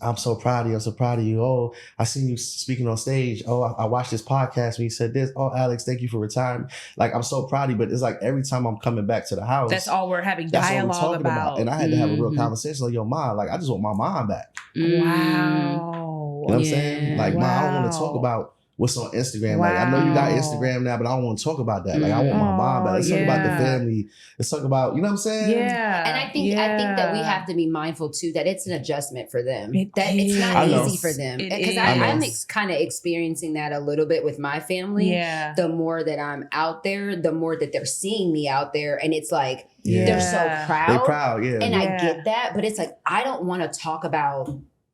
Speaker 4: I'm so proud of you. I'm so proud of you. Oh, I seen you speaking on stage. Oh, I watched this podcast when you said this. Oh, Alix, thank you for retiring. Like, I'm so proud of you. But it's like every time I'm coming back to the house.
Speaker 3: That's all we're having dialogue about.
Speaker 4: And I had to have a real conversation. Like, yo, mom, like, I just want my mom back.
Speaker 3: Wow.
Speaker 4: You know what I'm saying? Like, mom, I don't want to talk about what's on Instagram. Like, I know you got Instagram now, but I don't want to talk about that. Like, I want my mom back. Let's talk about the family. Let's talk about, you know what I'm saying?
Speaker 2: Yeah. And I think that we have to be mindful too that it's an adjustment for them. It's not easy for them. Because I'm kind of experiencing that a little bit with my family. Yeah. The more that I'm out there, the more that they're seeing me out there. And it's like, they're so proud.
Speaker 4: They're proud, yeah.
Speaker 2: And I get that, but it's like, I don't want to talk about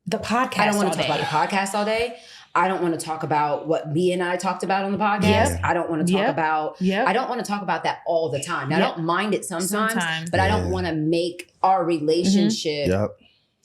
Speaker 3: the podcast.
Speaker 2: I don't want to talk about the podcast all day. I don't want to talk about what B and I talked about on the podcast. Yep. I don't want to talk about, I don't want to talk about that all the time. Now, I don't mind it sometimes. But I don't want to make our relationship.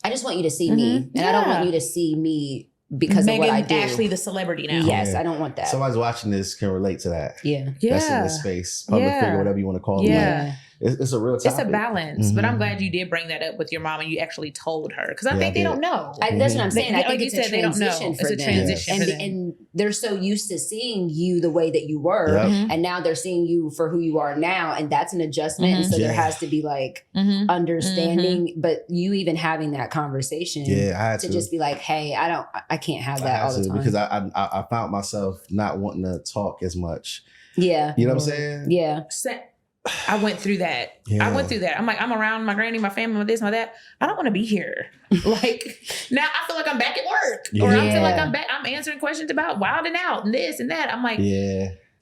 Speaker 2: I just want you to see me. And I don't want you to see me because of what I do.
Speaker 3: Megan Ashley, the celebrity now.
Speaker 2: Yes, I don't want that.
Speaker 4: Somebody's watching this can relate to that.
Speaker 2: Yeah.
Speaker 4: That's in this space. Public figure, whatever you want to call it.
Speaker 3: Yeah.
Speaker 4: It's a real topic.
Speaker 3: It's a balance, but I'm glad you did bring that up with your mom and you actually told her because I think they don't know.
Speaker 2: That's what I'm saying. I think it's a transition for them.
Speaker 3: It's a transition for them.
Speaker 2: And they're so used to seeing you the way that you were, and now they're seeing you for who you are now, and that's an adjustment. And so there has to be like understanding, but you even having that conversation, I had to just be like, hey, I can't have that all the time
Speaker 4: because I found myself not wanting to talk as much.
Speaker 2: Yeah,
Speaker 4: you know what I'm saying?
Speaker 2: Yeah.
Speaker 3: I went through that. I went through that. I'm like, I'm around my granny, my family, my this, my that. I don't want to be here. Like now I feel like I'm back at work. Or I feel like I'm back. I'm answering questions about wilding out and this and that. I'm like,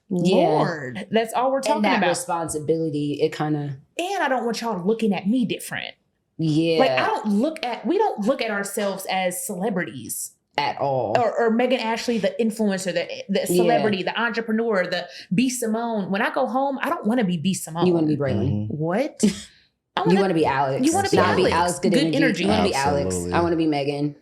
Speaker 3: Lord, that's all we're talking
Speaker 2: and that
Speaker 3: about.
Speaker 2: Responsibility, it kind of.
Speaker 3: And I don't want y'all looking at me different.
Speaker 2: Yeah.
Speaker 3: Like we don't look at ourselves as celebrities.
Speaker 2: At all.
Speaker 3: Or Megan Ashley, the influencer, the celebrity, the entrepreneur, the B.Simone. When I go home, I don't want to be B.Simone.
Speaker 2: You want to be Braylon.
Speaker 3: What?
Speaker 2: You want to be Alix.
Speaker 3: You want to be Alix.
Speaker 2: Good energy. You want to be
Speaker 4: Absolutely.
Speaker 2: Alix. I want to be Megan.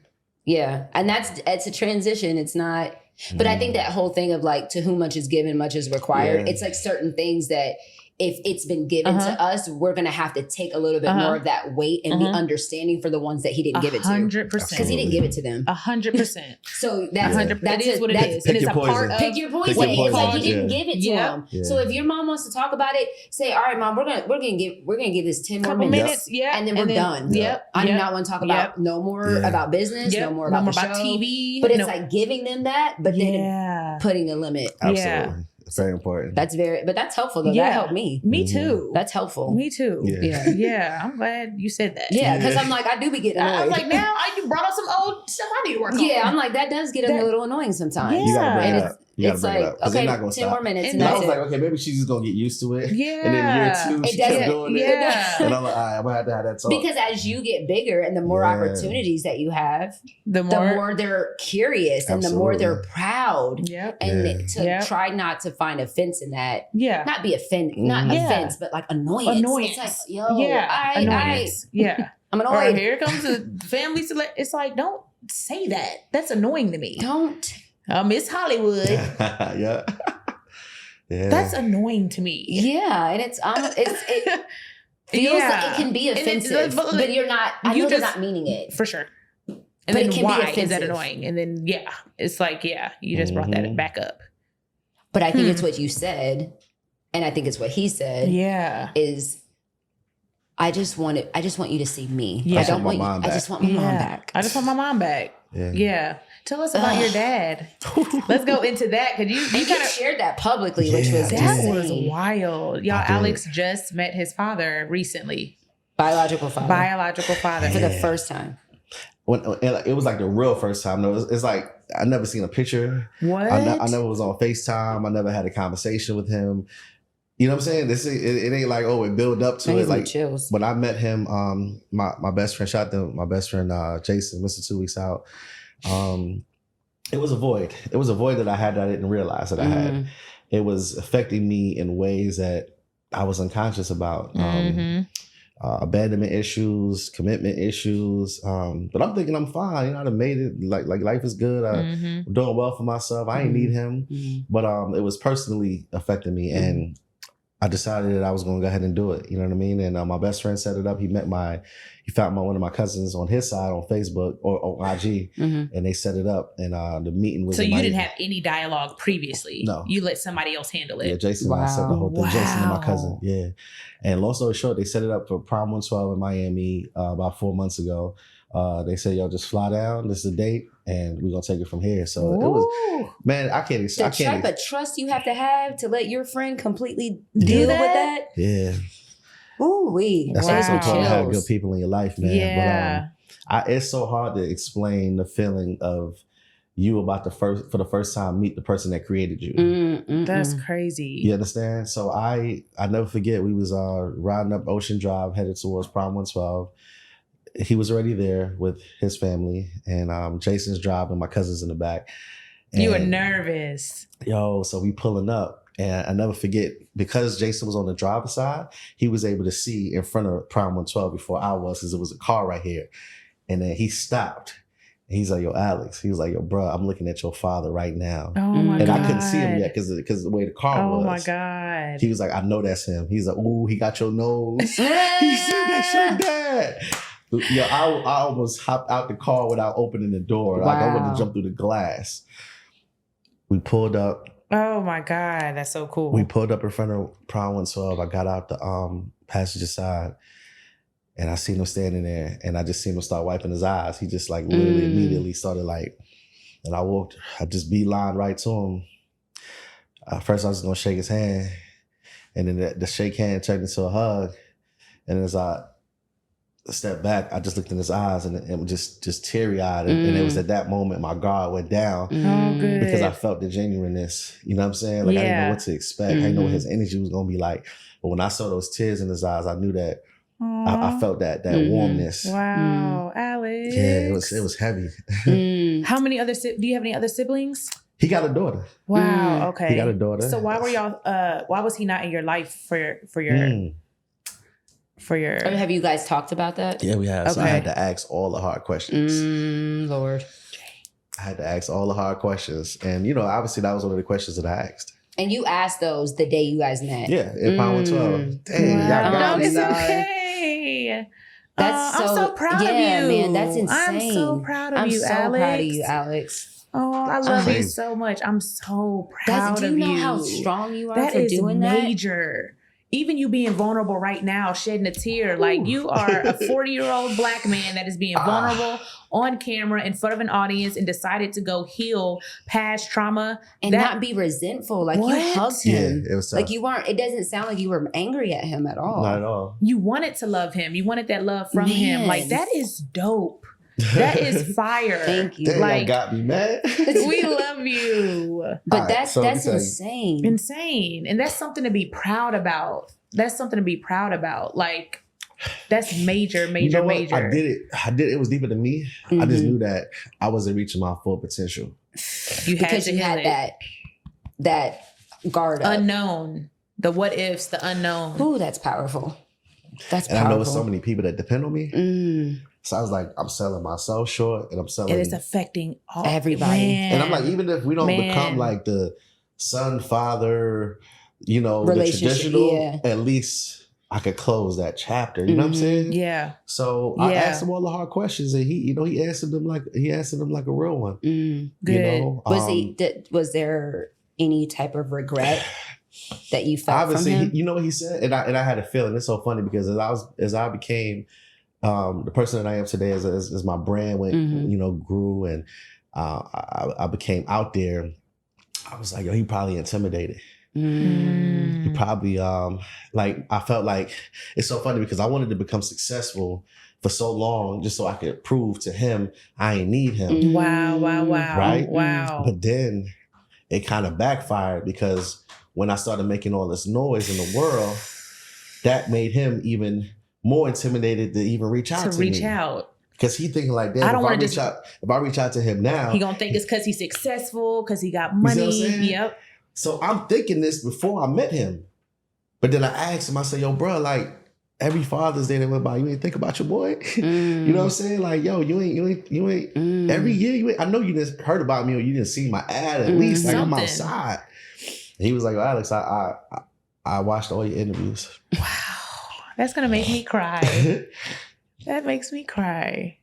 Speaker 2: Yeah. And it's a transition. It's not, but I think that whole thing of like, to whom much is given, much is required. It's like certain things that if it's been given to us, we're going to have to take a little bit more of that weight and be understanding for the ones that he didn't give it to.
Speaker 3: 100%.
Speaker 2: Because he didn't give it to them.
Speaker 3: 100%.
Speaker 2: So that's
Speaker 3: 100%. That is what it is.
Speaker 4: Pick
Speaker 3: And it's
Speaker 4: your
Speaker 3: a
Speaker 4: poison.
Speaker 3: part of.
Speaker 2: Pick your poison. It's like he didn't give it to him. Yeah. So if your mom wants to talk about it, say, all right, mom, we're gonna give this 10 more minutes. And then we're done. I do not want to talk about no more about business, no more about the show.
Speaker 3: TV.
Speaker 2: But it's like giving them that, but then putting a limit.
Speaker 4: Absolutely. It's very important.
Speaker 2: But that's helpful though. That helped me.
Speaker 3: Me too.
Speaker 2: That's helpful.
Speaker 3: Me too.
Speaker 2: Yeah.
Speaker 3: I'm glad you said that.
Speaker 2: Yeah, because I'm like, I do be getting annoyed.
Speaker 3: I was like, now you brought up some old stuff I need to work on.
Speaker 2: Yeah, I'm like, that does get a little annoying sometimes.
Speaker 4: You gotta bring it up.
Speaker 2: It's like, okay, 10 more minutes. And
Speaker 4: I was like, okay, maybe she's just going to get used to it.
Speaker 3: Yeah.
Speaker 4: And then year 2, she kept doing it.
Speaker 3: Yeah.
Speaker 4: And I'm like, all right, I'm going to have to have that talk.
Speaker 2: Because as you get bigger and the more opportunities that you have, the more they're curious and the more they're proud. And to try not to find offense in that. Yeah. Not be offended, not offense, but like annoyance. It's like, yo,
Speaker 3: annoyance.
Speaker 2: I'm annoyed.
Speaker 3: Or here comes the family select. It's like, don't say that. That's annoying to me.
Speaker 2: Don't.
Speaker 3: Miss Hollywood.
Speaker 4: Yeah.
Speaker 3: That's annoying to me.
Speaker 2: Yeah, and it feels like it can be offensive, but you're not. I know they're not meaning it
Speaker 3: for sure. And
Speaker 2: But it
Speaker 3: then
Speaker 2: can be
Speaker 3: why is
Speaker 2: offensive.
Speaker 3: that annoying? And then, it's like, you just brought that back up.
Speaker 2: But I think it's what you said, and I think it's what he said.
Speaker 3: Yeah.
Speaker 2: Is I just want you to see me.
Speaker 3: Yeah.
Speaker 2: I don't want
Speaker 4: my
Speaker 2: you.
Speaker 4: mom
Speaker 2: I
Speaker 4: back.
Speaker 2: just want my mom back.
Speaker 3: I just want my mom back. Yeah. Tell us about your dad. Let's go into that. Could you
Speaker 2: And you
Speaker 3: kind of
Speaker 2: shared that publicly, which
Speaker 4: Yeah,
Speaker 2: was
Speaker 4: I
Speaker 3: that
Speaker 4: did.
Speaker 3: was
Speaker 2: insane.
Speaker 3: wild. Y'all,
Speaker 4: I did.
Speaker 3: Alix just met his father recently.
Speaker 2: Biological father.
Speaker 3: Biological father.
Speaker 2: For the first time.
Speaker 4: And it was like the real first time. No, it's like I never seen a picture.
Speaker 3: What?
Speaker 4: I never was on FaceTime. I never had a conversation with him. You know what I'm saying? It ain't like, it built up to it. Like
Speaker 2: chills.
Speaker 4: when I met him, my best friend, shout out to my best friend Jason, Mr. 2 Weeks Out. It was a void. It was a void that I had that I didn't realize that I had. It was affecting me in ways that I was unconscious about. Abandonment issues, commitment issues. But I'm thinking I'm fine. You know, I done made it. Like life is good. I'm doing well for myself. I ain't need him. But it was personally affecting me, and I decided that I was going to go ahead and do it. You know what I mean? And my best friend set it up. He found one of my cousins on his side on Facebook or on IG, and they set it up. And the meeting was.
Speaker 3: So you didn't have any dialogue previously?
Speaker 4: No.
Speaker 3: You let somebody else handle it?
Speaker 4: Yeah, Jason and I set the whole thing. Jason and my cousin. Yeah. And long story short, they set it up for Prom 112 in Miami about 4 months ago. They said, yo, just fly down. This is the date. And we're going to take it from here. So it was, man, I can't
Speaker 2: The type of trust you have to let your friend completely deal with that.
Speaker 4: Yeah.
Speaker 2: Ooh,
Speaker 4: That's why it's so important to have
Speaker 2: Chills.
Speaker 4: good people in your life, man.
Speaker 3: Yeah.
Speaker 4: But it's so hard to explain the feeling of you about for the first time meet the person that created you.
Speaker 3: That's crazy.
Speaker 4: You understand? So I never forget, we was riding up Ocean Drive headed towards Prom 112. He was already there with his family, and Jason's driving, my cousin's in the back.
Speaker 3: You were nervous.
Speaker 4: Yo, so we pulling up, and I never forget, because Jason was on the driver's side, he was able to see in front of Prom 112 before I was, because there was a car right here. And then he stopped. And he's like, yo, Alix. He was like, yo, bro, I'm looking at your father right now.
Speaker 3: Oh my
Speaker 4: and
Speaker 3: God.
Speaker 4: I couldn't see him yet because the way the car was.
Speaker 3: Oh my God.
Speaker 4: He was like, I know that's him. He's like, ooh, he got your nose. He said, that's your dad. Yo, I almost hopped out the car without opening the door. Like I wanted to jump through the glass. We pulled up.
Speaker 3: Oh my God, that's so cool.
Speaker 4: We pulled up in front of Prom 112. I got out the passenger side, and I seen him standing there, and I just seen him start wiping his eyes. He just like literally immediately started like, and I just beeline right to him. First I was gonna shake his hand, and then the shake hand turned into a hug. And as I stepped back, I just looked in his eyes, and it was just teary-eyed. And it was at that moment my guard went down.
Speaker 3: Oh, good.
Speaker 4: Because I felt the genuineness. You know what I'm saying? Like I didn't know what to expect. I didn't know what his energy was gonna be like. But when I saw those tears in his eyes, I knew that I felt that warmness.
Speaker 3: Wow, Alix.
Speaker 4: Yeah, it was heavy.
Speaker 3: How many other do you have any other siblings?
Speaker 4: He got a daughter.
Speaker 3: Wow. Okay.
Speaker 4: He got a daughter.
Speaker 3: So why were y'all? Why was he not in your life for your?
Speaker 2: Have you guys talked about that?
Speaker 4: Yeah, we have. So I had to ask all the hard questions.
Speaker 2: Lord.
Speaker 4: I had to ask all the hard questions. And, obviously that was one of the questions that I asked.
Speaker 2: And you asked those the day you guys met.
Speaker 4: Yeah, in Prom 112. Dang, y'all got me.
Speaker 3: It's okay.
Speaker 2: I'm
Speaker 3: so proud of you.
Speaker 2: Man, that's insane.
Speaker 3: I'm so proud of you,
Speaker 2: I'm so
Speaker 3: Alix.
Speaker 2: proud of you, Alix.
Speaker 3: Oh, I love you so much. I'm so proud of you.
Speaker 2: Do you know how strong you are for doing
Speaker 3: that?
Speaker 2: that?
Speaker 3: Major. Even you being vulnerable right now, shedding a tear, like you are a 40-year-old Black man that is being vulnerable on camera in front of an audience and decided to go heal past trauma
Speaker 2: and not be resentful. Like you hugged him.
Speaker 4: Yeah, it was tough.
Speaker 2: Like you weren't. It doesn't sound like you were angry at him at all.
Speaker 4: Not at all.
Speaker 3: You wanted to love him. You wanted that love from him. Like that is dope. That is fire.
Speaker 2: Thank you.
Speaker 4: Dang,
Speaker 3: like,
Speaker 4: got me mad.
Speaker 3: We love you.
Speaker 2: But that's insane.
Speaker 3: Insane. And that's something to be proud about. Like, that's major.
Speaker 4: Major. I did it. It was deeper than me. I just knew that I wasn't reaching my full potential.
Speaker 3: You
Speaker 2: had that guard up.
Speaker 3: Unknown. The what ifs, the unknown.
Speaker 2: Ooh, that's powerful.
Speaker 4: And I know there's so many people that depend on me. So I was like, I'm selling myself short, and I'm selling.
Speaker 3: And it's affecting
Speaker 2: everybody.
Speaker 3: Man.
Speaker 4: And I'm like, even if we don't become like the son, father, the traditional, at least I could close that chapter. You know what I'm saying?
Speaker 3: Yeah.
Speaker 4: So I asked him all the hard questions, and he answered them like a real one.
Speaker 3: Good.
Speaker 4: You know,
Speaker 2: was there any type of regret that you felt
Speaker 4: obviously,
Speaker 2: from him?
Speaker 4: you know what he said, and I had a feeling. It's so funny because as I became the person that I am today, as my brand went, grew, and I became out there. I was like, yo, he probably intimidated. He probably I felt like it's so funny because I wanted to become successful for so long just so I could prove to him I ain't need him.
Speaker 3: Wow.
Speaker 4: Right?
Speaker 3: Wow.
Speaker 4: But then it kind of backfired because when I started making all this noise in the world, that made him even more intimidated to even reach out to me. Because he thinking like, damn, if I reach out to him now,
Speaker 3: he gonna think it's because he's successful, because he got money. Yep.
Speaker 4: So I'm thinking this before I met him. But then I asked him, I said, yo, bro, like every Father's Day that went by, you ain't think about your boy? You know what I'm saying? Like, yo, you ain't every year, I know you just heard about me or you didn't see my ad at least. Like I'm outside. And he was like, Alex, I watched all your interviews.
Speaker 3: Wow. That's gonna make me cry. That makes me cry.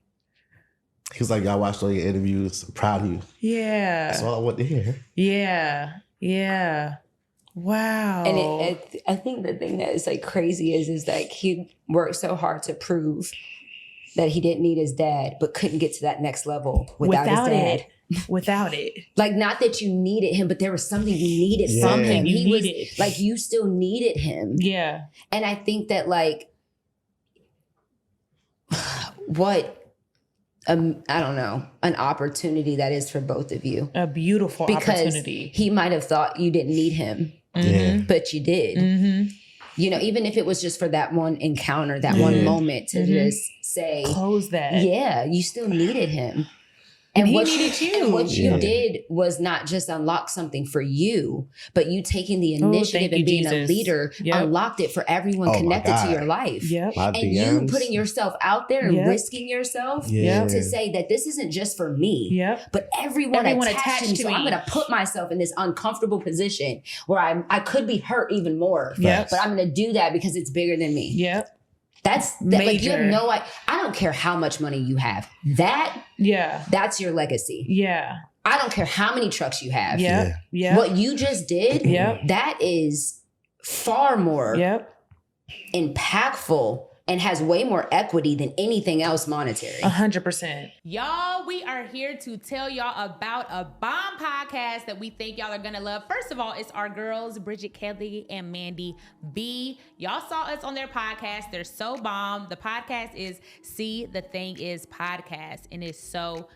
Speaker 4: He was like, I watched all your interviews. I'm proud of you.
Speaker 3: Yeah.
Speaker 4: That's all I want to hear.
Speaker 3: Yeah. Wow.
Speaker 2: And I think the thing that is like crazy is like he worked so hard to prove that he didn't need his dad, but couldn't get to that next level without his dad.
Speaker 3: Without it.
Speaker 2: Like, not that you needed him, but there was something you needed from him. You still needed him.
Speaker 3: Yeah.
Speaker 2: And I think that like, I don't know, an opportunity that is for both of you.
Speaker 3: A beautiful opportunity.
Speaker 2: Because he might have thought you didn't need him, but you did. You know, even if it was just for that one encounter, that one moment to just say,
Speaker 3: close that.
Speaker 2: Yeah, you still needed him.
Speaker 3: And he needed you.
Speaker 2: And what you did was not just unlock something for you, but you taking the initiative and being a leader, unlocked it for everyone connected to your life. And you putting yourself out there and risking yourself to say that this isn't just for me, but everyone attached to me. So I'm going to put myself in this uncomfortable position where I could be hurt even more, but I'm going to do that because it's bigger than me. That's like, you have no idea. I don't care how much money you have. That's your legacy. I don't care how many trucks you have. What you just did, that is far more impactful and has way more equity than anything else monetary.
Speaker 3: 100%.
Speaker 1: Y'all, we are here to tell y'all about a bomb podcast that we think y'all are gonna love. First of all, it's our girls, Bridget Kelly and Mandy B. Y'all saw us on their podcast. They're so bomb. The podcast is See the Thing Is Podcast, and it's so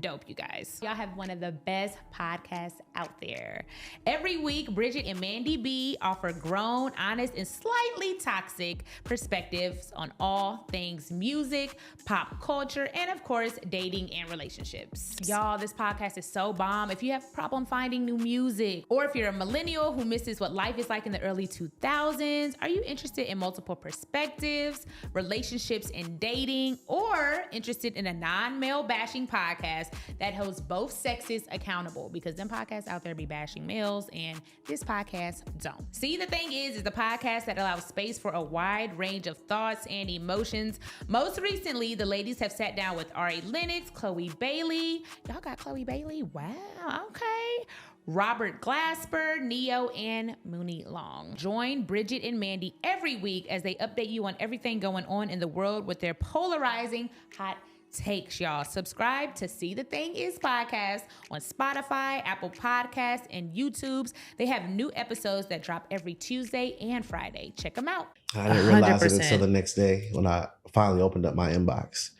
Speaker 1: dope, you guys. Y'all have one of the best podcasts out there. Every week, Bridget and Mandy B offer grown, honest, and slightly toxic perspectives on all things music, pop culture, and of course, dating and relationships. Y'all, this podcast is so bomb. If you have a problem finding new music, or if you're a millennial who misses what life is like in the early 2000s, are you interested in multiple perspectives, relationships and dating, or interested in a non-male bashing podcast that holds both sexes accountable? Because them podcasts out there be bashing males, and this podcast don't. See, the thing is the podcast that allows space for a wide range of thoughts and emotions. Most recently, the ladies have sat down with Ari Lennox, Chloe Bailey. Y'all got Chloe Bailey? Wow, okay. Robert Glasper, Neo, and Mooney Long. Join Bridget and Mandy every week as they update you on everything going on in the world with their polarizing hot takes, y'all. Subscribe to See the Thing Is Podcast on Spotify, Apple Podcasts, and YouTube's. They have new episodes that drop every Tuesday and Friday. Check them out.
Speaker 4: I didn't realize it until the next day when I finally opened up my inbox.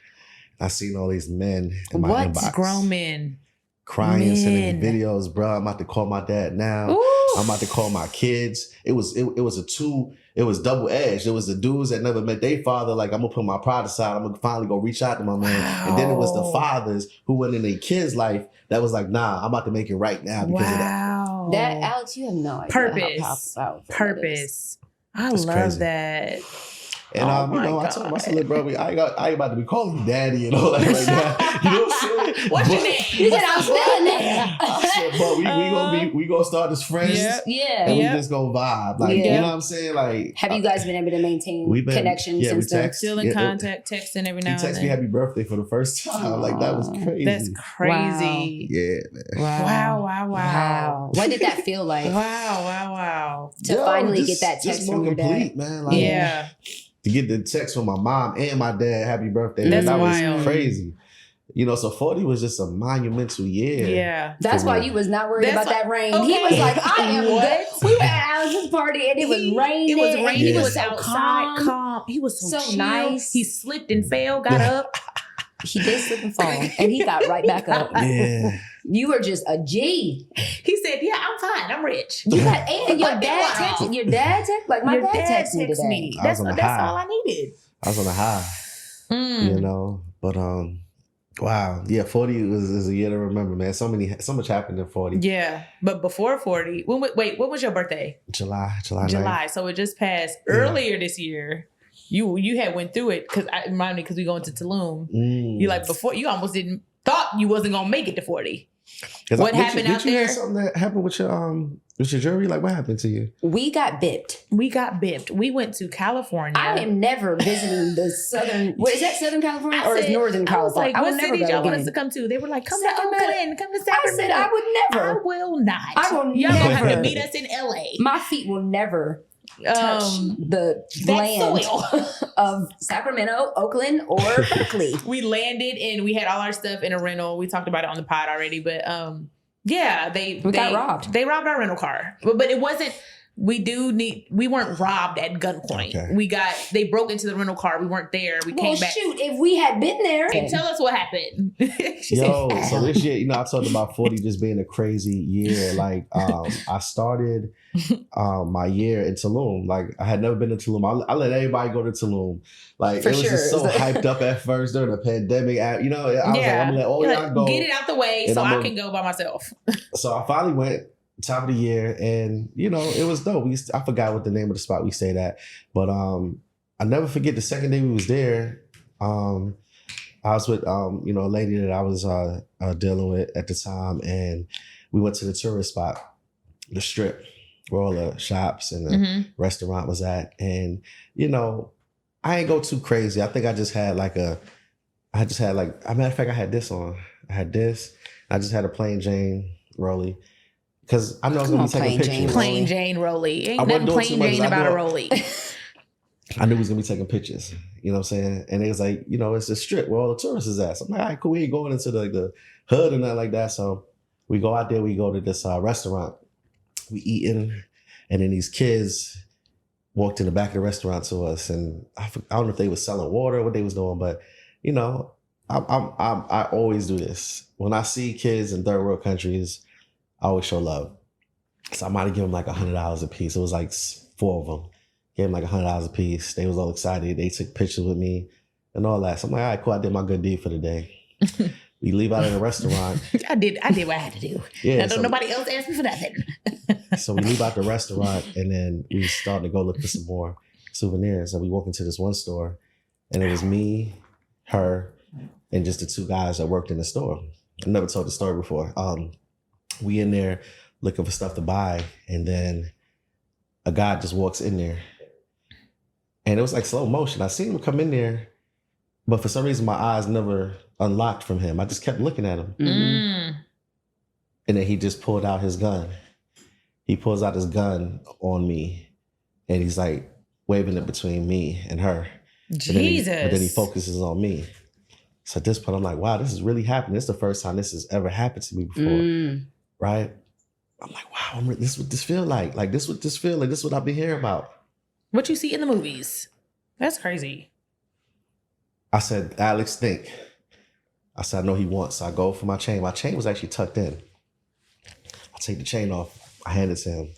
Speaker 4: I seen all these men in my inbox.
Speaker 3: Grown men.
Speaker 4: Crying, sending me videos, bro. I'm about to call my dad now. Ooh. I'm about to call my kids. It was double edged. It was the dudes that never met their father. Like, I'm gonna put my pride aside. I'm gonna finally go reach out to my man. Wow. And then it was the fathers who went in their kids' life that was like, nah, I'm about to make it right now because of that.
Speaker 2: That, Alex, you have no idea
Speaker 3: Purpose.
Speaker 2: how powerful
Speaker 3: Purpose. I
Speaker 4: That's
Speaker 3: love
Speaker 4: crazy.
Speaker 3: that.
Speaker 4: And you know, I told him, I said, look, bro, I ain't about to be calling you daddy and all that right now. You know what I'm saying?
Speaker 3: What's your name?
Speaker 2: You said I'm still in there.
Speaker 4: I said, but we gonna start as friends.
Speaker 2: Yeah.
Speaker 4: And we just gonna vibe. Like, you know what I'm saying? Like,
Speaker 2: have you guys been able to maintain connection since then?
Speaker 3: Still in contact, texting every now and then.
Speaker 4: He texted me happy birthday for the first time. Like, that was crazy.
Speaker 3: That's crazy.
Speaker 4: Wow. Yeah, man.
Speaker 3: Wow.
Speaker 2: What did that feel like?
Speaker 3: Wow.
Speaker 2: To finally get that text from your dad.
Speaker 4: Man. Like, to get the text from my mom and my dad, happy birthday.
Speaker 3: That's
Speaker 4: that
Speaker 3: wild.
Speaker 4: was crazy. You know, so 40 was just a monumental year.
Speaker 3: Yeah.
Speaker 2: That's why you was not worried about that rain. Okay. He was like, I am good. We were at Alex's party and it was raining.
Speaker 3: It was raining.
Speaker 2: He
Speaker 3: was
Speaker 2: so
Speaker 3: outside calm. He was so chill.
Speaker 2: Nice.
Speaker 3: He slipped and fell, got up.
Speaker 2: He did slip and fall. And he got right back up.
Speaker 4: Yeah.
Speaker 2: You were just a G.
Speaker 3: He said, yeah, I'm fine. I'm rich.
Speaker 2: And your dad texted. Your dad texted? Like, my dad texted me today.
Speaker 3: That's all I needed.
Speaker 4: I was on a high. You know, but wow. Yeah, 40 is a year to remember, man. So much happened in 40.
Speaker 3: Yeah. But before 40, when was your birthday?
Speaker 4: July
Speaker 3: 9th. So it just passed earlier this year. You had went through it because we going to Tulum. You like before you almost thought you wasn't gonna make it to 40. What happened out there?
Speaker 4: Something that happened with your jury? Like, what happened to you?
Speaker 2: We got bipped.
Speaker 3: We went to California.
Speaker 2: I am never visiting the southern. What is that? Southern California or is Northern California?
Speaker 3: I was like, what city y'all want us to come to? They were like, come to Oakland, come to Sacramento.
Speaker 2: I said, I would never.
Speaker 3: I will not.
Speaker 2: I will
Speaker 3: y'all
Speaker 2: never.
Speaker 3: gonna have to meet us in LA.
Speaker 2: My feet will never touch the land of Sacramento, Oakland, or Berkeley.
Speaker 3: We landed and we had all our stuff in a rental. We talked about it on the pod already, but they got robbed. They robbed our rental car, but it wasn't. We weren't robbed at gunpoint. Okay. They broke into the rental car. We weren't there. We came back.
Speaker 2: Shoot, if we had been there.
Speaker 3: And tell us what happened.
Speaker 4: So this year, you know, I talked about 40 just being a crazy year. Like, I started my year in Tulum. Like, I had never been to Tulum. I let everybody go to Tulum. Like, it was just so hyped up at first during the pandemic. You know, I was like, I'm gonna let all y'all go.
Speaker 3: Get it out the way so I can go by myself.
Speaker 4: So I finally went. Top of the year, and you know, it was dope. I forgot what the name of the spot we stayed at, but I never forget the second day we was there. I was with you know, a lady that I was dealing with at the time, and we went to the tourist spot, the Strip, where all the shops and the restaurant was at. And you know, I ain't go too crazy. I think I just had like a matter of fact, I had this on. I had this. I just had a plain Jane rollie. Because I know I was going to be taking pictures.
Speaker 3: Plain Jane rollie. Ain't nothing plain Jane about a rollie.
Speaker 4: I knew we was going to be taking pictures. You know what I'm saying? And it was like, you know, it's a strip where all the tourists is at. So I'm like, all right, cool. We ain't going into the hood or nothing like that. So we go out there. We go to this restaurant. We eating. And then these kids walked in the back of the restaurant to us. And I don't know if they was selling water or what they was doing. But, you know, I always do this. When I see kids in third world countries, I always show love. So I might have given them like $100 a piece. It was like 4 of them. Gave them like $100 a piece. They was all excited. They took pictures with me and all that. So I'm like, all right, cool. I did my good deed for the day. We leave out of the restaurant.
Speaker 3: I did what I had to do.
Speaker 4: Yeah.
Speaker 3: Nobody else asked me for nothing.
Speaker 4: So we leave out the restaurant and then we start to go look for some more souvenirs. So we walk into this one store and it was me, her, and just the 2 guys that worked in the store. I never told the story before. We in there looking for stuff to buy, and then a guy just walks in there. And it was like slow motion. I seen him come in there, but for some reason my eyes never unlocked from him. I just kept looking at him. And then he just pulled out his gun. He pulls out his gun on me, and he's like waving it between me and her.
Speaker 3: Jesus.
Speaker 4: But then he focuses on me. So at this point, I'm like, wow, this is really happening. This is the first time this has ever happened to me before. Right? I'm like, wow, this is what this feel like. Like, this what this feel like. This is what I've been hearing about.
Speaker 3: What you see in the movies. That's crazy.
Speaker 4: I said, Alix, think. I said, I know he wants. So I go for my chain. My chain was actually tucked in. I take the chain off. I hand it to him.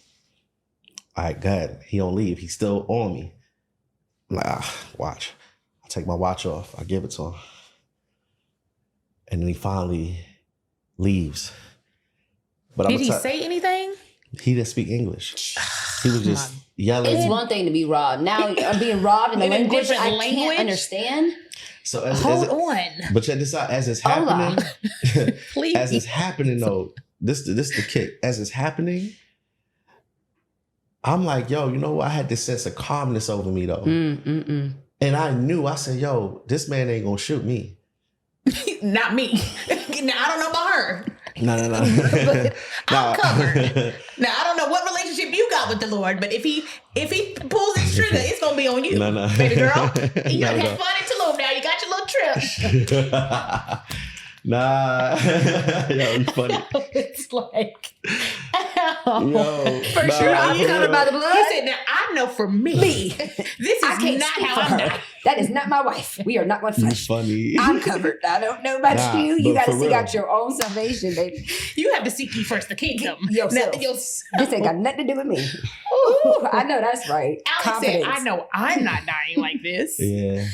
Speaker 4: All right, go ahead. He don't leave. He's still on me. I'm like, watch. I take my watch off. I give it to him. And then he finally leaves. But
Speaker 3: did he say anything?
Speaker 4: He didn't speak English. He was just yelling.
Speaker 2: It's one thing to be robbed. Now I'm being robbed in a language I
Speaker 3: language?
Speaker 2: can't understand.
Speaker 4: So
Speaker 3: Hold on.
Speaker 4: But check this out. As it's happening,
Speaker 3: Please.
Speaker 4: as it's happening though, this the kick. As it's happening, I'm like, yo, you know what? I had this sense of calmness over me though. And I knew, I said, yo, this man ain't gonna shoot me.
Speaker 3: Not me. Now, I don't know about her.
Speaker 4: No.
Speaker 3: I'm covered. Now, I don't know what relationship you got with the Lord, but if he pulls his trigger, it's going to be on you.
Speaker 4: No.
Speaker 3: Baby girl. You have fun in Tulum now. You got your little trip.
Speaker 4: Nah. Yo, you funny.
Speaker 3: It's like,
Speaker 4: yo,
Speaker 3: for sure.
Speaker 2: I'm covered by the blood.
Speaker 3: He said, now I know for me. This is not how I'm not.
Speaker 2: That is not my wife. We are not one
Speaker 4: you
Speaker 2: flesh.
Speaker 4: funny.
Speaker 2: I'm covered. I don't know about you. You got to seek out your own salvation, baby.
Speaker 3: You have to seek ye first the kingdom.
Speaker 2: Yourself. This ain't got nothing to do with me. Ooh, I know that's right.
Speaker 3: Alix
Speaker 2: Confidence.
Speaker 3: said, I know I'm not dying like this.
Speaker 4: Yeah.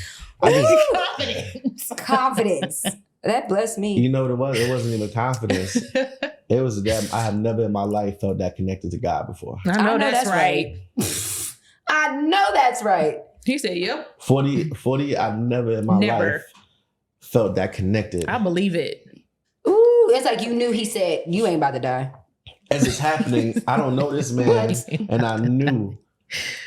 Speaker 2: Confidence. That blessed me.
Speaker 4: You know what it was? It wasn't even confidence. It was that I have never in my life felt that connected to God before.
Speaker 3: I know that's right.
Speaker 2: I know that's right.
Speaker 3: He said, yep.
Speaker 4: 40, I've never in my life felt that connected.
Speaker 3: I believe it.
Speaker 2: Ooh, it's like you knew he said, you ain't about to die.
Speaker 4: As it's happening, I don't know this man, and I knew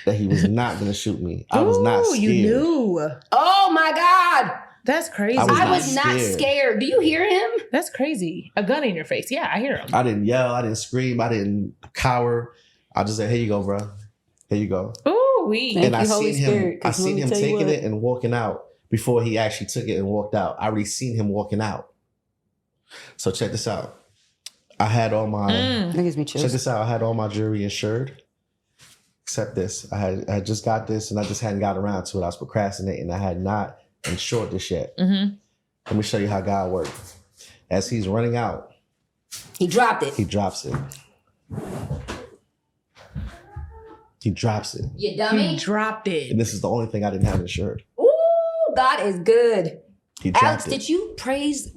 Speaker 4: that he was not going to shoot me. I was not scared.
Speaker 3: You knew.
Speaker 2: Oh my God.
Speaker 3: That's crazy.
Speaker 2: I was not scared. Do you hear him?
Speaker 3: That's crazy. A gun in your face. Yeah, I hear him.
Speaker 4: I didn't yell. I didn't scream. I didn't cower. I just said, here you go, bro. Here you go.
Speaker 3: Ooh,
Speaker 2: and
Speaker 4: I seen him taking it and walking out before he actually took it and walked out. I already seen him walking out. So check this out. I had all my
Speaker 2: that gives me chills.
Speaker 4: Check this out. I had all my jewelry insured. Except this. I just got this and I just hadn't got around to it. I was procrastinating. I had not insured this yet. Let me show you how God works. As he's running out,
Speaker 2: he dropped it.
Speaker 4: He drops it. He drops it.
Speaker 2: You dummy.
Speaker 3: He dropped it.
Speaker 4: And this is the only thing I didn't have insured.
Speaker 2: Ooh, God is good.
Speaker 4: He dropped
Speaker 2: Alix,
Speaker 4: it.
Speaker 2: did you praise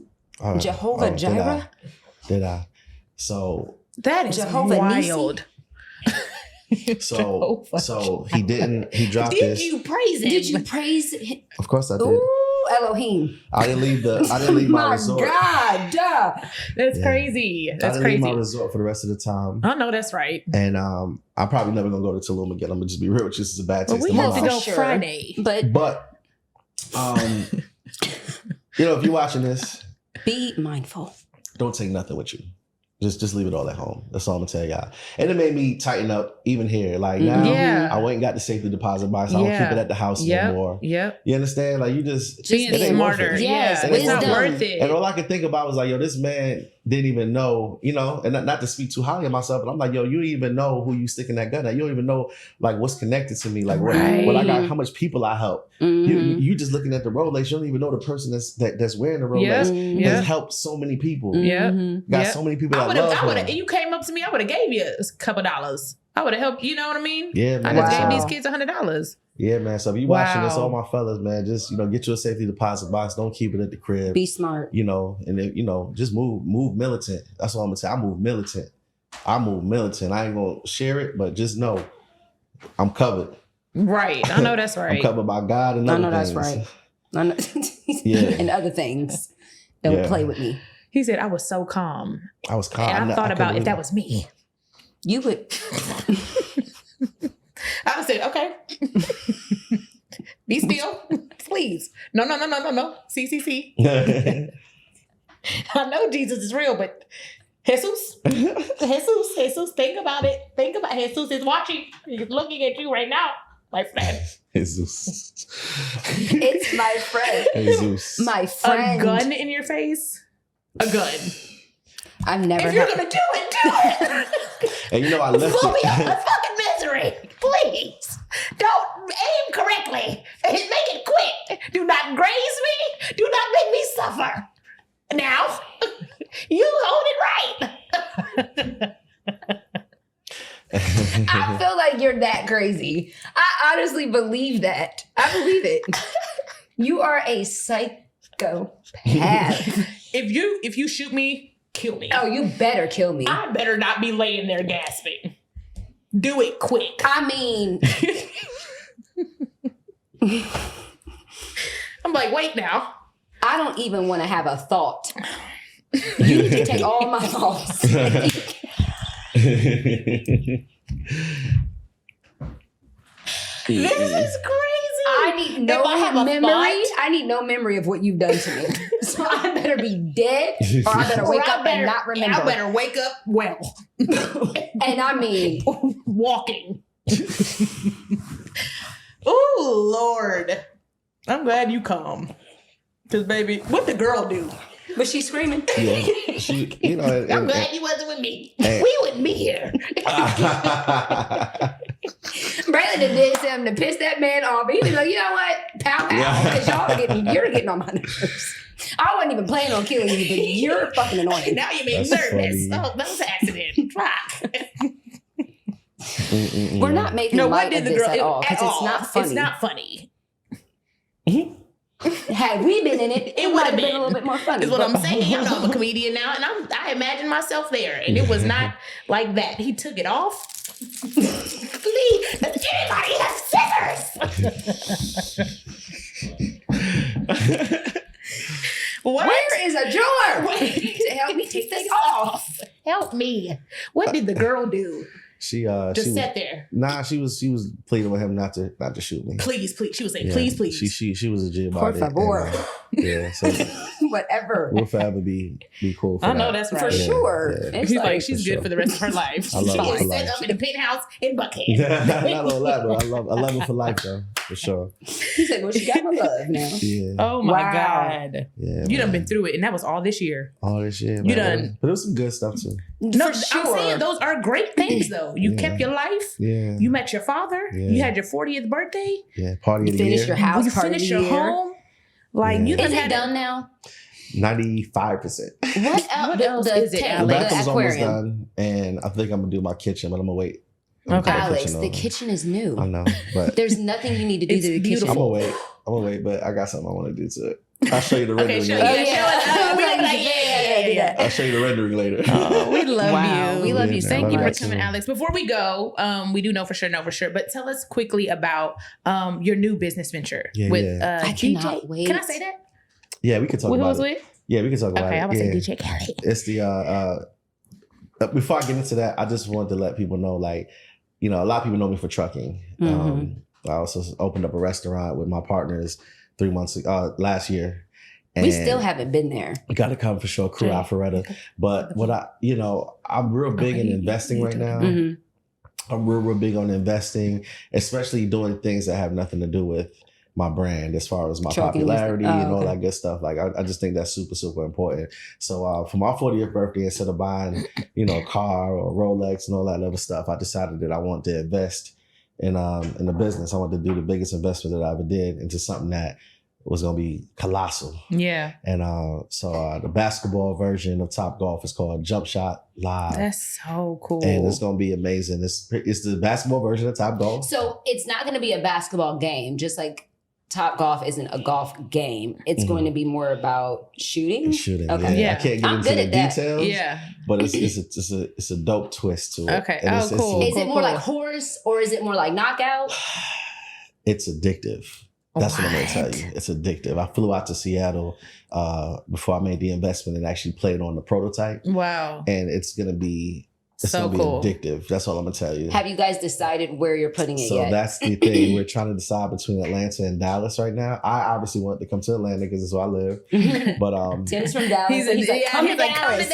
Speaker 2: Jehovah Jireh?
Speaker 4: Did I? So
Speaker 3: that is
Speaker 2: Jehovah
Speaker 3: wild.
Speaker 4: So he didn't. He dropped
Speaker 3: Did
Speaker 4: this.
Speaker 3: you praise him?
Speaker 2: Did you praise him?
Speaker 4: Of course I did.
Speaker 2: Ooh, Elohim.
Speaker 4: I didn't leave my resort.
Speaker 2: God, duh.
Speaker 3: That's crazy. That's
Speaker 4: I didn't
Speaker 3: crazy.
Speaker 4: leave my resort for the rest of the time.
Speaker 3: I know that's right.
Speaker 4: And I'm probably never gonna go to Tulum again. I'm gonna just be real with you. This is a bad taste
Speaker 3: We
Speaker 4: in my
Speaker 3: have to
Speaker 4: mouth.
Speaker 3: go Friday.
Speaker 4: But you know, if you're watching this,
Speaker 2: be mindful.
Speaker 4: Don't take nothing with you. Just leave it all at home. That's all I'm gonna tell y'all. And it made me tighten up even here. Like now, I went and got the safety deposit box. I don't keep it at the house no more.
Speaker 3: Yep.
Speaker 4: You understand? Like you just
Speaker 3: being smarter.
Speaker 2: Yes,
Speaker 3: it's not worth it.
Speaker 4: And all I could think about was like, yo, this man didn't even know, you know, and not to speak too highly of myself, but I'm like, yo, you don't even know who you sticking that gun at. You don't even know like what's connected to me, like what I got, how much people I help. You just looking at the Rolex, you don't even know the person that's wearing the Rolex has helped so many people. Got so many people that love him.
Speaker 3: You came up to me, I would have gave you a couple dollars. I would have helped, you know what I mean?
Speaker 4: Yeah, man.
Speaker 3: I just gave these kids $100.
Speaker 4: Yeah, man. So if you watching this, all my fellas, man, just, you know, get you a safety deposit box. Don't keep it at the crib.
Speaker 2: Be smart.
Speaker 4: You know, and then, you know, just move militant. That's all I'm gonna say. I move militant. I ain't gonna share it, but just know I'm covered.
Speaker 3: Right. I know that's right.
Speaker 4: I'm covered by God and other things.
Speaker 2: That's right. I know. And other things. Don't play with me.
Speaker 3: He said, I was so calm.
Speaker 4: I was calm.
Speaker 3: And I thought about if that was me.
Speaker 2: You would.
Speaker 3: I would say, okay. Be still, please. No. See. I know Jesus is real, but Jesus, think about it. Think about Jesus is watching. He's looking at you right now, my friend.
Speaker 4: Jesus.
Speaker 2: It's my friend.
Speaker 4: Jesus.
Speaker 2: My friend.
Speaker 3: A gun in your face? A gun.
Speaker 2: I've never.
Speaker 3: If you're gonna do it.
Speaker 4: And you know I left
Speaker 3: Pull me out
Speaker 4: it.
Speaker 3: of fucking misery, please. Don't aim correctly. Make it quick. Do not graze me. Do not make me suffer. Now, you hold it right.
Speaker 2: I feel like you're that crazy. I honestly believe that. I believe it. You are a psychopath.
Speaker 3: If you shoot me kill me.
Speaker 2: Oh, you better kill me.
Speaker 3: I better not be laying there gasping. Do it quick.
Speaker 2: I mean,
Speaker 3: I'm like, wait now.
Speaker 2: I don't even want to have a thought. You need to take all my thoughts.
Speaker 3: This is crazy.
Speaker 2: I need no
Speaker 3: I have a
Speaker 2: memory.
Speaker 3: thought-
Speaker 2: I need no memory of what you've done to me. So I better be dead, or I better wake up and not remember.
Speaker 3: I better wake up well.
Speaker 2: And I mean,
Speaker 3: walking. Oh, Lord. I'm glad you come. Because, baby, what the girl do?
Speaker 2: was she screaming?
Speaker 4: Yeah, she, you know.
Speaker 3: I'm glad you wasn't with me.
Speaker 4: Hey.
Speaker 3: We wouldn't be here.
Speaker 2: Braylon did something to piss that man off. He was like, you know what? Pow, pow. Because you're getting on my nerves. I wasn't even planning on killing you, but you're fucking annoying.
Speaker 3: Now you made me
Speaker 4: That's
Speaker 3: nervous.
Speaker 4: funny.
Speaker 3: Oh, that was an accident. Fuck.
Speaker 2: We're not making light of this at all because
Speaker 3: at
Speaker 2: it's
Speaker 3: all.
Speaker 2: not funny.
Speaker 3: It's not funny.
Speaker 2: Had we been in it, it would have been a little bit more funny.
Speaker 3: Is what I'm saying. You know, I'm a comedian now, and I imagine myself there, and it was not like that. He took it off. Please, does anybody have scissors? What?
Speaker 2: Where is a drawer? To help me take this off.
Speaker 3: Help me. What did the girl do?
Speaker 4: She
Speaker 3: Just
Speaker 4: she
Speaker 3: sat
Speaker 4: was,
Speaker 3: there.
Speaker 4: Nah, she was pleading with him not to shoot me.
Speaker 3: Please, please. She was saying,
Speaker 4: Yeah,
Speaker 3: please, please.
Speaker 4: She was a G about
Speaker 2: Por
Speaker 4: it.
Speaker 2: favor.
Speaker 4: And, yeah, so
Speaker 2: Whatever.
Speaker 4: we'll forever be cool for
Speaker 3: I
Speaker 4: that.
Speaker 3: know that's right.
Speaker 2: For
Speaker 4: Yeah,
Speaker 2: sure.
Speaker 4: yeah.
Speaker 2: It's
Speaker 3: He's
Speaker 2: like,
Speaker 3: like, she's
Speaker 4: for
Speaker 3: good
Speaker 4: sure.
Speaker 3: for the rest of her life.
Speaker 4: I love
Speaker 3: She
Speaker 4: her for
Speaker 3: is set
Speaker 4: life.
Speaker 3: up in a penthouse in Buckhead.
Speaker 4: Not all that, but I love her for life though, for sure.
Speaker 2: he said, well, she got my love now.
Speaker 4: Yeah.
Speaker 3: Oh my
Speaker 2: Wow.
Speaker 3: God.
Speaker 4: Yeah,
Speaker 3: You done
Speaker 4: man.
Speaker 3: been through it, and that was all this year.
Speaker 4: all this shit.
Speaker 3: You
Speaker 4: man.
Speaker 3: done-
Speaker 4: But it was some good stuff too.
Speaker 3: No,
Speaker 2: For sure.
Speaker 3: I'm saying those are great things, though. You
Speaker 4: Yeah.
Speaker 3: kept your life.
Speaker 4: Yeah.
Speaker 3: You met your father.
Speaker 4: Yeah.
Speaker 3: You had your 40th birthday.
Speaker 4: Yeah. Party
Speaker 2: You
Speaker 4: of the
Speaker 2: finished
Speaker 4: year.
Speaker 2: your house
Speaker 3: You
Speaker 2: part of
Speaker 3: finished
Speaker 2: the
Speaker 3: your
Speaker 2: year.
Speaker 3: home. Like
Speaker 4: Yeah.
Speaker 3: you done
Speaker 2: Is it
Speaker 3: had
Speaker 2: done now?
Speaker 4: 95%.
Speaker 2: What else,
Speaker 3: What else is it,
Speaker 4: The
Speaker 3: Alex?
Speaker 4: bathroom's almost
Speaker 2: aquarium.
Speaker 4: done, and I think I'm gonna do my kitchen, but I'm gonna wait.
Speaker 3: Okay.
Speaker 2: Alex, the
Speaker 4: over.
Speaker 2: kitchen is new.
Speaker 4: I know, but
Speaker 2: There's nothing you need to do
Speaker 3: It's
Speaker 2: to the
Speaker 3: beautiful.
Speaker 2: kitchen.
Speaker 4: I'm gonna wait, but I got something I want to do to it. I'll show you the rendering
Speaker 3: Okay, show
Speaker 4: later.
Speaker 3: you.
Speaker 2: Oh, yeah.
Speaker 3: Show us. We were like, yeah.
Speaker 4: I'll show you the rendering later.
Speaker 3: Oh, we love
Speaker 2: Wow.
Speaker 3: you.
Speaker 2: We love you
Speaker 4: Yeah,
Speaker 2: so
Speaker 3: Thank you for
Speaker 2: much.
Speaker 3: coming, Alex. Before we go, we do know for sure, but tell us quickly about your new business venture
Speaker 4: Yeah,
Speaker 3: with
Speaker 4: yeah.
Speaker 2: I
Speaker 3: DJ.
Speaker 2: cannot wait.
Speaker 3: Can I say that?
Speaker 4: Yeah, we can talk
Speaker 3: Who
Speaker 4: about
Speaker 3: was
Speaker 4: it.
Speaker 3: with?
Speaker 4: Yeah, we can talk about
Speaker 3: Okay,
Speaker 4: it.
Speaker 3: I was
Speaker 4: yeah.
Speaker 3: saying DJ Kelly.
Speaker 4: It's the before I get into that, I just wanted to let people know, like, you know, a lot of people know me for trucking.
Speaker 2: Mhm.
Speaker 4: I also opened up a restaurant with my partners 3 months last year. And
Speaker 2: We still haven't been there.
Speaker 4: got to come for sure, Crew
Speaker 3: Okay.
Speaker 4: Alpharetta. But what I'm real big in investing right now.
Speaker 2: Mhm.
Speaker 4: I'm real big on investing, especially doing things that have nothing to do with my brand as far as my
Speaker 2: Trucking.
Speaker 4: popularity
Speaker 2: Oh,
Speaker 4: and all
Speaker 2: okay.
Speaker 4: that good stuff. Like I just think that's super, super important. So for my 40th birthday, instead of buying, you know, a car or Rolex and all that other stuff, I decided that I want to invest in the business. I want to do the biggest investment that I ever did into something that was going to be colossal.
Speaker 3: Yeah,
Speaker 4: And so the basketball version of Top Golf is called Jump Shot Live.
Speaker 3: that's so cool.
Speaker 4: And it's going to be amazing. It's the basketball version of Top Golf.
Speaker 2: So it's not going to be a basketball game, just like Top Golf isn't a golf game. It's going to be more about shooting.
Speaker 4: And shooting.
Speaker 2: Okay.
Speaker 3: Yeah.
Speaker 4: I can't get
Speaker 2: I'm
Speaker 4: into
Speaker 2: good
Speaker 4: the
Speaker 2: at that.
Speaker 4: details.
Speaker 3: Yeah.
Speaker 4: But it's a dope twist to it.
Speaker 3: Okay.
Speaker 4: And
Speaker 3: Oh, cool.
Speaker 2: Is it more
Speaker 3: cool.
Speaker 2: like horse or is it more like knockout?
Speaker 4: It's addictive. That's what I'm going to tell
Speaker 3: What?
Speaker 4: you. It's addictive. I flew out to Seattle before I made the investment and actually played on the prototype.
Speaker 3: Wow.
Speaker 4: And it's going to be
Speaker 3: So
Speaker 4: gonna
Speaker 3: cool.
Speaker 4: be addictive. That's all I'm going to tell you.
Speaker 2: Have you guys decided where you're putting it
Speaker 4: So
Speaker 2: yet?
Speaker 4: that's the thing. We're trying to decide between Atlanta and Dallas right now. I obviously want to come to Atlanta because it's where I live. But
Speaker 2: Tim's from Dallas. so he's like, come to Dallas.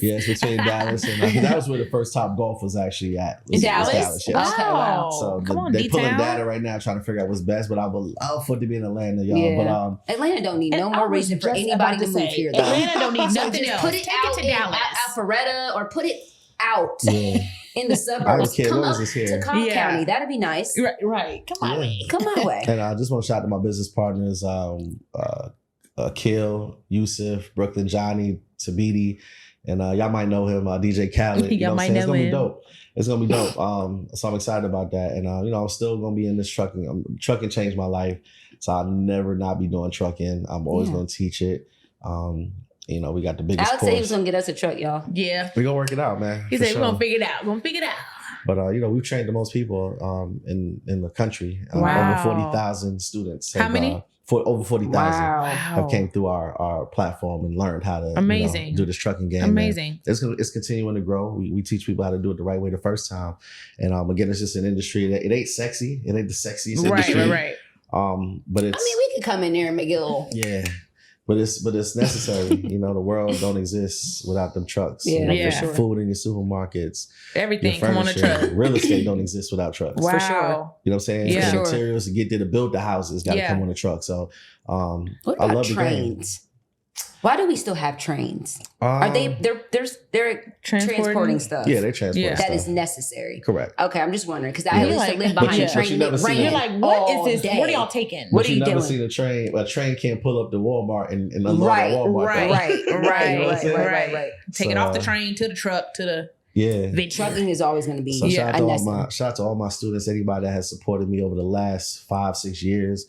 Speaker 4: yeah, it's between Dallas and that was where the first Top Golf was actually at. Was
Speaker 2: Dallas?
Speaker 4: yes.
Speaker 2: Okay, wow.
Speaker 4: So
Speaker 3: Come on,
Speaker 4: they're pulling
Speaker 3: D-Town.
Speaker 4: data right now, trying to figure out what's best. But I would love for it to be in Atlanta, y'all.
Speaker 2: Yeah.
Speaker 4: But
Speaker 2: Atlanta don't need no
Speaker 3: And I
Speaker 2: more
Speaker 3: was
Speaker 2: reason for
Speaker 3: just
Speaker 2: anybody
Speaker 3: about
Speaker 2: to
Speaker 3: to
Speaker 2: move
Speaker 3: say,
Speaker 2: here, though.
Speaker 3: Atlanta don't need
Speaker 2: So
Speaker 3: nothing
Speaker 2: just
Speaker 3: else.
Speaker 2: put it
Speaker 3: Take it
Speaker 2: out
Speaker 3: to
Speaker 2: in
Speaker 3: Dallas.
Speaker 2: Alpharetta or put it out
Speaker 4: yeah,
Speaker 2: in the suburbs.
Speaker 4: care.
Speaker 2: Come
Speaker 4: What
Speaker 2: up
Speaker 4: was this
Speaker 2: to
Speaker 4: here?
Speaker 2: Cobb
Speaker 3: Yeah.
Speaker 2: County. That'd be nice.
Speaker 3: Right. Come on.
Speaker 4: Yeah.
Speaker 3: man.
Speaker 2: Come my way.
Speaker 4: and I just want to shout out to my business partners, Kill, Yusuf, Brooklyn Johnny, Tabidi, and y'all might know him, DJ Khaled. You
Speaker 3: Y'all
Speaker 4: know what
Speaker 3: might
Speaker 4: I'm saying? It's
Speaker 3: know
Speaker 4: gonna be
Speaker 3: him.
Speaker 4: dope. It's gonna be dope. So I'm excited about that. And you know, I'm still gonna be in this trucking. Trucking changed my life. So I'll never not be doing trucking. I'm always
Speaker 2: Yeah.
Speaker 4: gonna teach it. You know, we got the biggest
Speaker 2: Alex said he was going to get us a truck, y'all.
Speaker 3: Yeah.
Speaker 4: We're going to work it out, man.
Speaker 3: He said, we're going to figure it out. We're going to figure it out.
Speaker 4: But, you know, we've trained the most people in the country.
Speaker 3: Wow.
Speaker 4: Over 40,000 students.
Speaker 3: How many?
Speaker 4: Over 40,000
Speaker 2: Wow.
Speaker 4: have came through our platform and learned how to
Speaker 3: Amazing.
Speaker 4: do this trucking game.
Speaker 3: Amazing.
Speaker 4: It's continuing to grow. We teach people how to do it the right way the first time. And again, it's just an industry that it ain't sexy. It ain't the sexiest industry.
Speaker 3: Right.
Speaker 4: But it's,
Speaker 2: I mean, we could come in there and make it a little.
Speaker 4: yeah. But it's necessary. You know, the world don't exist without them trucks.
Speaker 2: Yeah,
Speaker 4: you know,
Speaker 3: for
Speaker 4: your
Speaker 2: sure.
Speaker 4: food in your supermarkets.
Speaker 3: Everything
Speaker 4: Your
Speaker 3: come on a
Speaker 4: furniture,
Speaker 3: truck.
Speaker 4: Real estate don't exist without trucks.
Speaker 3: Wow.
Speaker 2: For sure.
Speaker 4: You know what I'm saying?
Speaker 3: Yeah.
Speaker 4: The
Speaker 2: Sure.
Speaker 4: materials to get there to build the houses got to
Speaker 3: Yeah.
Speaker 4: come on a truck. So
Speaker 2: What
Speaker 4: I
Speaker 2: about
Speaker 4: love the game.
Speaker 2: trains? Why do we still have trains? Are they're transporting stuff?
Speaker 4: Yeah, they transport
Speaker 3: Yeah.
Speaker 4: stuff.
Speaker 2: That is necessary.
Speaker 4: Correct.
Speaker 2: Okay, I'm just wondering because I
Speaker 3: You're
Speaker 2: used to
Speaker 3: like-
Speaker 2: live
Speaker 3: but
Speaker 2: behind
Speaker 3: you-
Speaker 2: a train.
Speaker 4: but you never
Speaker 2: that
Speaker 4: seen
Speaker 2: ran
Speaker 4: it.
Speaker 3: You're like, what
Speaker 2: all
Speaker 3: is this?
Speaker 2: day.
Speaker 3: What are y'all taking?
Speaker 2: What
Speaker 4: But
Speaker 2: are you
Speaker 4: never
Speaker 2: doing?
Speaker 4: seen a train can't pull up to Walmart and unload
Speaker 2: Right,
Speaker 4: at Walmart.
Speaker 3: right,
Speaker 4: though.
Speaker 2: Right,
Speaker 4: You know what I'm saying?
Speaker 2: right.
Speaker 3: Take it
Speaker 4: So,
Speaker 3: off the train to the truck to the
Speaker 4: Yeah.
Speaker 3: venture.
Speaker 2: Trucking is always going to be
Speaker 4: So shout
Speaker 2: unnecessary.
Speaker 4: out to all my students, anybody that has supported me over the last 5-6 years.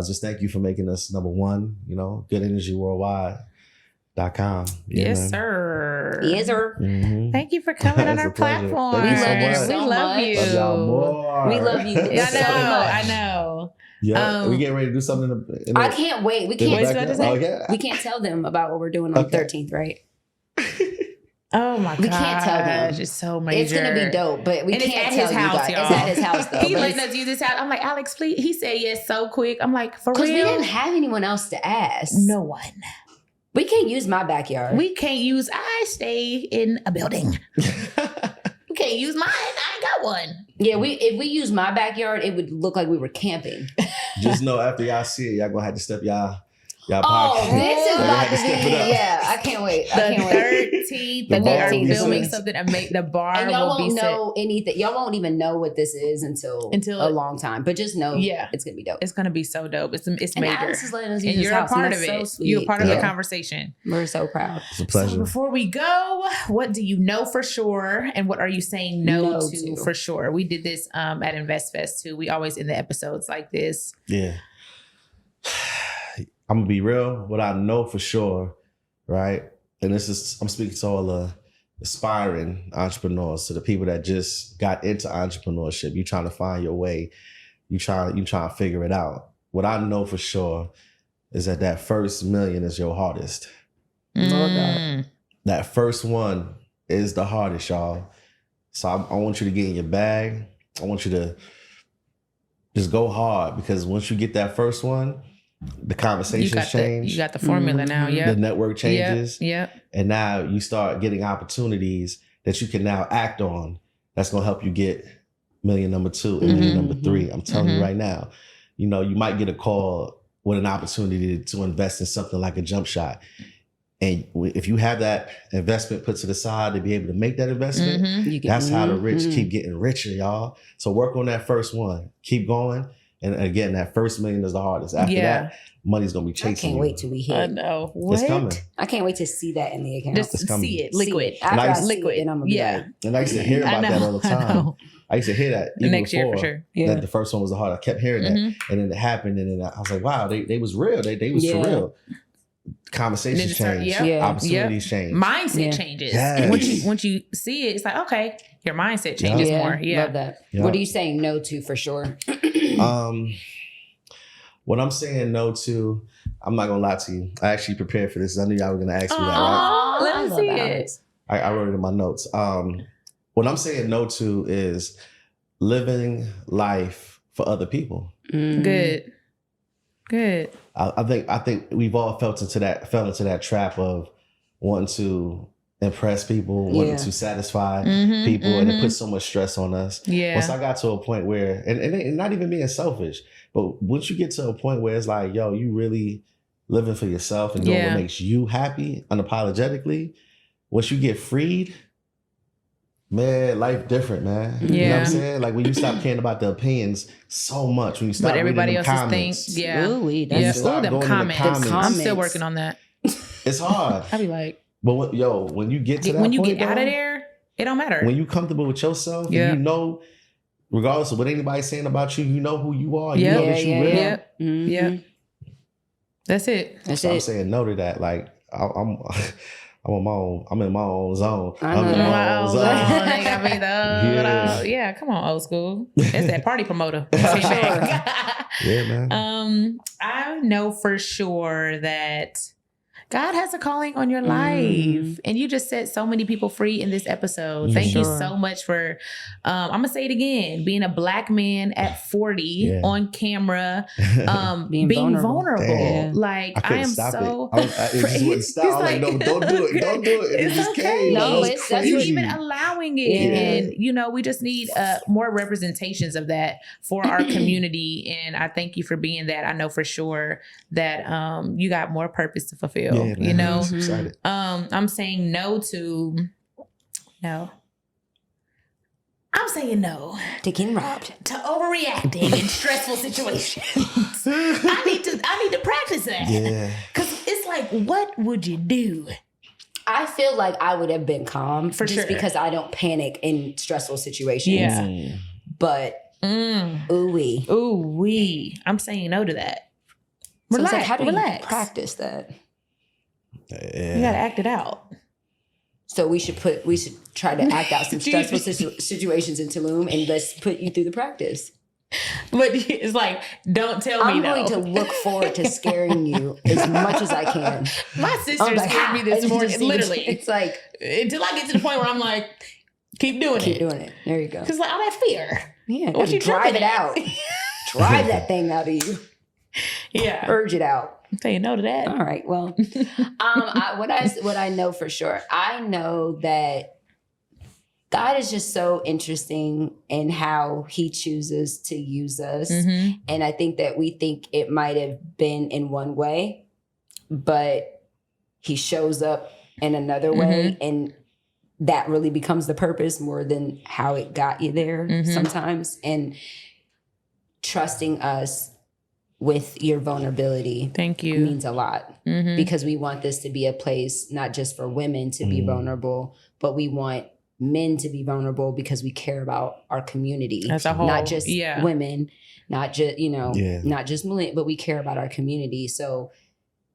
Speaker 4: Just thank you for making us number one, you know, goodenergyworldwide.com. Yeah,
Speaker 3: Yes,
Speaker 4: man.
Speaker 3: sir.
Speaker 2: Yes, sir.
Speaker 4: Mhm.
Speaker 3: Thank you for coming on
Speaker 4: It's
Speaker 3: our
Speaker 4: a pleasure.
Speaker 3: platform.
Speaker 4: Thank
Speaker 2: you so much.
Speaker 3: We
Speaker 2: So
Speaker 3: love
Speaker 2: much.
Speaker 3: you.
Speaker 4: Love y'all more.
Speaker 2: We love you.
Speaker 3: I
Speaker 2: so
Speaker 3: know.
Speaker 2: much.
Speaker 3: I know.
Speaker 4: Yeah, we getting ready to do something in the
Speaker 2: I can't wait. We
Speaker 4: in the
Speaker 2: can't.
Speaker 3: What's about to
Speaker 4: backyard.
Speaker 3: say?
Speaker 4: Oh, yeah.
Speaker 2: We can't tell them about what we're doing on the
Speaker 4: Okay.
Speaker 2: 13th, right?
Speaker 3: Oh my god.
Speaker 2: We can't tell them.
Speaker 3: It's so major.
Speaker 2: It's gonna be dope, but we
Speaker 3: And it's
Speaker 2: can't
Speaker 3: at
Speaker 2: tell
Speaker 3: his
Speaker 2: you
Speaker 3: house,
Speaker 2: guys.
Speaker 3: y'all.
Speaker 2: It's at his house though.
Speaker 3: He
Speaker 2: but
Speaker 3: letting
Speaker 2: it's-
Speaker 3: us use his house. I'm like, Alex, please. He said yes so quick. I'm like, for real?
Speaker 2: Because we didn't have anyone else to ask.
Speaker 3: No one.
Speaker 2: We can't use my backyard.
Speaker 3: We can't use. I stay in a building. We can't use mine. I ain't got one.
Speaker 2: Yeah, if we use my backyard, it would look like we were camping.
Speaker 4: Just know after y'all see it, y'all gonna have to step y'all
Speaker 2: Oh,
Speaker 4: podcast.
Speaker 2: this is
Speaker 4: Y'all gonna
Speaker 2: about
Speaker 4: have
Speaker 2: to
Speaker 4: step it
Speaker 2: be.
Speaker 4: up.
Speaker 2: Yeah, I can't wait. I
Speaker 3: The
Speaker 2: can't wait.
Speaker 3: 13th,
Speaker 4: The
Speaker 3: and we
Speaker 4: bar
Speaker 3: are
Speaker 4: will be
Speaker 3: filming
Speaker 4: set.
Speaker 3: something. The bar
Speaker 2: And y'all
Speaker 3: will be
Speaker 2: won't
Speaker 3: set.
Speaker 2: know anything. Y'all won't even know what this is until a long time. But just know,
Speaker 3: Yeah.
Speaker 2: it's gonna be dope.
Speaker 3: It's gonna be so dope. It's
Speaker 2: And
Speaker 3: major.
Speaker 2: Alex is letting us use
Speaker 3: And
Speaker 2: his
Speaker 3: you're a
Speaker 2: house,
Speaker 3: part
Speaker 2: and
Speaker 3: of
Speaker 2: that's
Speaker 3: it.
Speaker 2: so sweet.
Speaker 3: You're a part of the
Speaker 4: Yeah.
Speaker 3: conversation.
Speaker 2: We're so proud.
Speaker 4: It's a pleasure.
Speaker 3: So before we go, what do you know for sure, and what are you saying no to for sure? We did this at InvestFest too. We always end the episodes like this.
Speaker 4: Yeah. I'm gonna be real. What I know for sure, right? And this is I'm speaking to all the aspiring entrepreneurs, to the people that just got into entrepreneurship. You trying to find your way. You trying to figure it out. What I know for sure is that first million is your hardest.
Speaker 3: Mm.
Speaker 4: That first one is the hardest, y'all. So I want you to get in your bag. I want you to just go hard, because once you get that first one, the conversations change.
Speaker 3: You got the formula now.
Speaker 2: Mhm.
Speaker 3: Yeah.
Speaker 4: The network changes.
Speaker 3: Yep.
Speaker 4: And now you start getting opportunities that you can now act on. That's going to help you get million number 2 and million number 3. I'm telling you right now, you know, you might get a call with an opportunity to invest in something like a jump shot. And if you have that investment put to the side to be able to make that investment,
Speaker 3: Mhm.
Speaker 4: that's how the rich keep getting richer, y'all. So work on that first one. Keep going. And again, that first million is the hardest. After that, money's going to be
Speaker 2: I
Speaker 4: chasing
Speaker 2: can't
Speaker 4: you.
Speaker 2: wait till we hit.
Speaker 3: I know. What?
Speaker 4: It's coming.
Speaker 2: I can't wait to see that in the account.
Speaker 3: Just
Speaker 4: It's coming.
Speaker 3: see it. Liquid.
Speaker 2: After I see
Speaker 3: Liquid.
Speaker 2: it, then I'm gonna be
Speaker 3: Yeah.
Speaker 2: like,
Speaker 4: And I used to hear
Speaker 3: I
Speaker 4: about that all the
Speaker 3: I
Speaker 4: time.
Speaker 3: know.
Speaker 4: I used to hear that even
Speaker 3: Next year
Speaker 4: before
Speaker 3: for sure.
Speaker 2: yeah.
Speaker 4: that the first one was the hard. I kept hearing that.
Speaker 3: Mhm.
Speaker 4: And then it happened. And then I was like, wow, they was real. They was
Speaker 2: Yeah.
Speaker 4: for real.
Speaker 3: And
Speaker 4: Conversations
Speaker 3: then it start-
Speaker 4: change.
Speaker 3: yeah.
Speaker 2: Yeah.
Speaker 4: Opportunities change.
Speaker 3: Mindset
Speaker 2: Yeah.
Speaker 3: changes.
Speaker 4: Yes.
Speaker 3: Once you see it, it's like, okay, your mindset changes more. Yeah.
Speaker 2: love that.
Speaker 4: Yeah.
Speaker 2: What are you saying no to for sure?
Speaker 4: What I'm saying no to, I'm not gonna lie to you. I actually prepared for this. I knew y'all were gonna ask me that, right?
Speaker 3: Let
Speaker 2: I
Speaker 3: me
Speaker 2: love
Speaker 3: see
Speaker 2: Alex.
Speaker 3: it.
Speaker 4: I wrote it in my notes. What I'm saying no to is living life for other people.
Speaker 3: Good.
Speaker 4: I think we've all fell into that trap of wanting to impress people, wanting to satisfy people, and it puts so much stress on us.
Speaker 3: Yeah.
Speaker 4: Once I got to a point where, and not even being selfish, but once you get to a point where it's like, yo, you really living for yourself and doing what makes you happy unapologetically, once you get freed, man, life different, man.
Speaker 3: Yeah.
Speaker 4: You know what I'm saying? Like when you stop caring about the opinions so much, when you stop
Speaker 3: But everybody
Speaker 4: reading the
Speaker 3: else's
Speaker 4: comments,
Speaker 3: thinks. Yeah.
Speaker 2: Ooh,
Speaker 4: you
Speaker 3: Yeah.
Speaker 4: start
Speaker 3: Ooh, them
Speaker 4: going in the
Speaker 3: comments.
Speaker 4: comments.
Speaker 3: I'm still
Speaker 2: Comments.
Speaker 3: working on that.
Speaker 4: it's hard.
Speaker 3: I'd be like,
Speaker 4: But when you get to that
Speaker 3: when you
Speaker 4: point,
Speaker 3: get out
Speaker 4: though,
Speaker 3: of there, it don't matter.
Speaker 4: when you comfortable with yourself,
Speaker 3: Yeah.
Speaker 4: and you know, regardless of what anybody's saying about you, you know who you are.
Speaker 3: Yeah.
Speaker 4: You know that you real.
Speaker 3: Yep.
Speaker 2: Mhm.
Speaker 3: Yeah. That's it.
Speaker 2: That's
Speaker 4: So I'm
Speaker 2: it.
Speaker 4: saying no to that. Like I'm in my own zone.
Speaker 2: I
Speaker 4: I'm in
Speaker 2: know.
Speaker 4: my own zone.
Speaker 3: They got me yeah, come on, old school. It's that party promoter.
Speaker 4: Yeah, man.
Speaker 3: I know for sure that God has a calling on your life. And you just set so many people free in this episode. Thank you so much for, I'm going to say it again, being a Black man at 40 on camera, being vulnerable. Like, I am so...
Speaker 4: It just wouldn't stop. I'm like, no, don't do it. Don't do it.
Speaker 3: It's
Speaker 4: just
Speaker 3: okay.
Speaker 2: No,
Speaker 3: it's
Speaker 4: crazy.
Speaker 3: even allowing it. And, you know, we just need more representations of that for our community. And I thank you for being that. I know for sure that you got more purpose to fulfill.
Speaker 4: Yeah,
Speaker 3: you know,
Speaker 4: I'm excited.
Speaker 3: I'm saying no to
Speaker 2: getting robbed,
Speaker 3: to overreacting in stressful situations. I need to practice that.
Speaker 4: Yeah,
Speaker 3: because it's like, what would you do?
Speaker 2: I feel like I would have been calm
Speaker 3: For
Speaker 2: just
Speaker 3: sure.
Speaker 2: because I don't panic in stressful situations.
Speaker 3: Yeah.
Speaker 2: But
Speaker 3: Ooh wee. I'm saying no to that.
Speaker 2: So
Speaker 3: Relax.
Speaker 2: it's like, how do
Speaker 3: relax.
Speaker 2: you practice that?
Speaker 4: yeah.
Speaker 3: You gotta act it out.
Speaker 2: So we should try to act out some stressful situations in Tulum, and let's put you through the practice.
Speaker 3: But it's like, don't tell me
Speaker 2: I'm
Speaker 3: no.
Speaker 2: going to look forward to scaring you as much as I can.
Speaker 3: My sister scared me this morning, literally.
Speaker 2: It's like,
Speaker 3: until I get to the point where I'm like, keep doing it.
Speaker 2: There you go.
Speaker 3: Because like all that fear.
Speaker 2: Yeah,
Speaker 3: What you
Speaker 2: drive it
Speaker 3: tripping at?
Speaker 2: out. Drive that thing out of you.
Speaker 3: Yeah.
Speaker 2: Urge it out.
Speaker 3: I'm saying no to that.
Speaker 2: All right. Well, what I know for sure, I know that God is just so interesting in how He chooses to use us, and I think that we think it might have been in one way, but He shows up in another way, and that really becomes the purpose more than how it got you there sometimes, and trusting us with your vulnerability.
Speaker 3: Thank you.
Speaker 2: Means a lot because we want this to be a place not just for women to be vulnerable, but we want men to be vulnerable because we care about our community
Speaker 3: as a whole,
Speaker 2: not just women, not just not just millennials, but we care about our community. So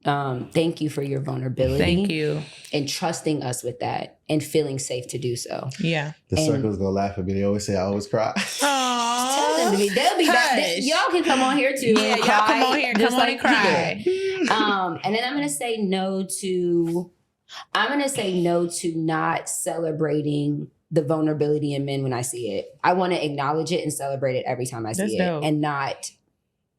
Speaker 2: thank you for your vulnerability.
Speaker 3: Thank you.
Speaker 2: And trusting us with that and feeling safe to do so.
Speaker 3: Yeah.
Speaker 4: The circle's gonna laugh at me. They always say I always cry.
Speaker 2: Tell them to be. They'll be back. Y'all can come on here too.
Speaker 3: Yeah, y'all come on here. Come on and cry.
Speaker 2: And then I'm gonna say no to not celebrating the vulnerability in men when I see it. I want to acknowledge it and celebrate it every time I see it, and not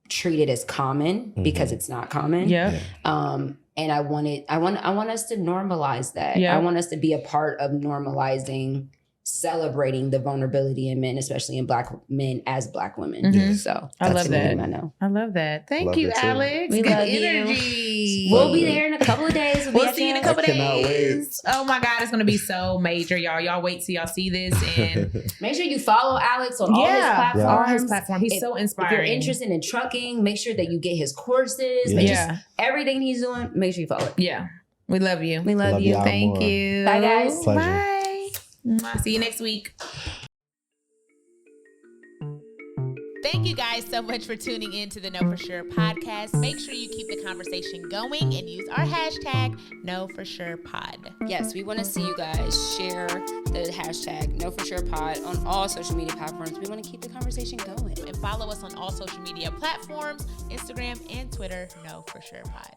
Speaker 2: treat it as common because it's not common.
Speaker 3: Yeah.
Speaker 2: And I want us to normalize that.
Speaker 3: Yeah.
Speaker 2: I want us to be a part of normalizing, celebrating the vulnerability in men, especially in Black men as Black women. So
Speaker 3: I love that.
Speaker 2: I
Speaker 3: love that. Thank
Speaker 4: Love
Speaker 3: you,
Speaker 4: it too.
Speaker 3: Alex.
Speaker 2: We
Speaker 3: Good
Speaker 2: love you.
Speaker 3: energy.
Speaker 2: We'll be there in a couple of days.
Speaker 3: We'll see you in a couple
Speaker 4: cannot
Speaker 3: days. Oh my God, it's gonna be so major, y'all. Y'all wait till y'all see this, and
Speaker 2: make sure you follow Alex on all his platforms.
Speaker 3: all his platforms. He's so inspiring.
Speaker 2: If you're interested in trucking, make sure that you get his courses. Just everything he's doing, make sure you follow it.
Speaker 3: Yeah. We love you.
Speaker 2: We love you.
Speaker 3: Thank you.
Speaker 2: Bye, guys.
Speaker 4: Pleasure.
Speaker 3: Bye. See you next week.
Speaker 1: Thank you guys so much for tuning in to the Know For Sure podcast. Make sure you keep the conversation going and use our hashtag KnowForSurePod.
Speaker 5: Yes, we want to see you guys share the hashtag KnowForSurePod on all social media platforms. We want to keep the conversation going.
Speaker 1: And follow us on all social media platforms, Instagram and Twitter, KnowForSurePod.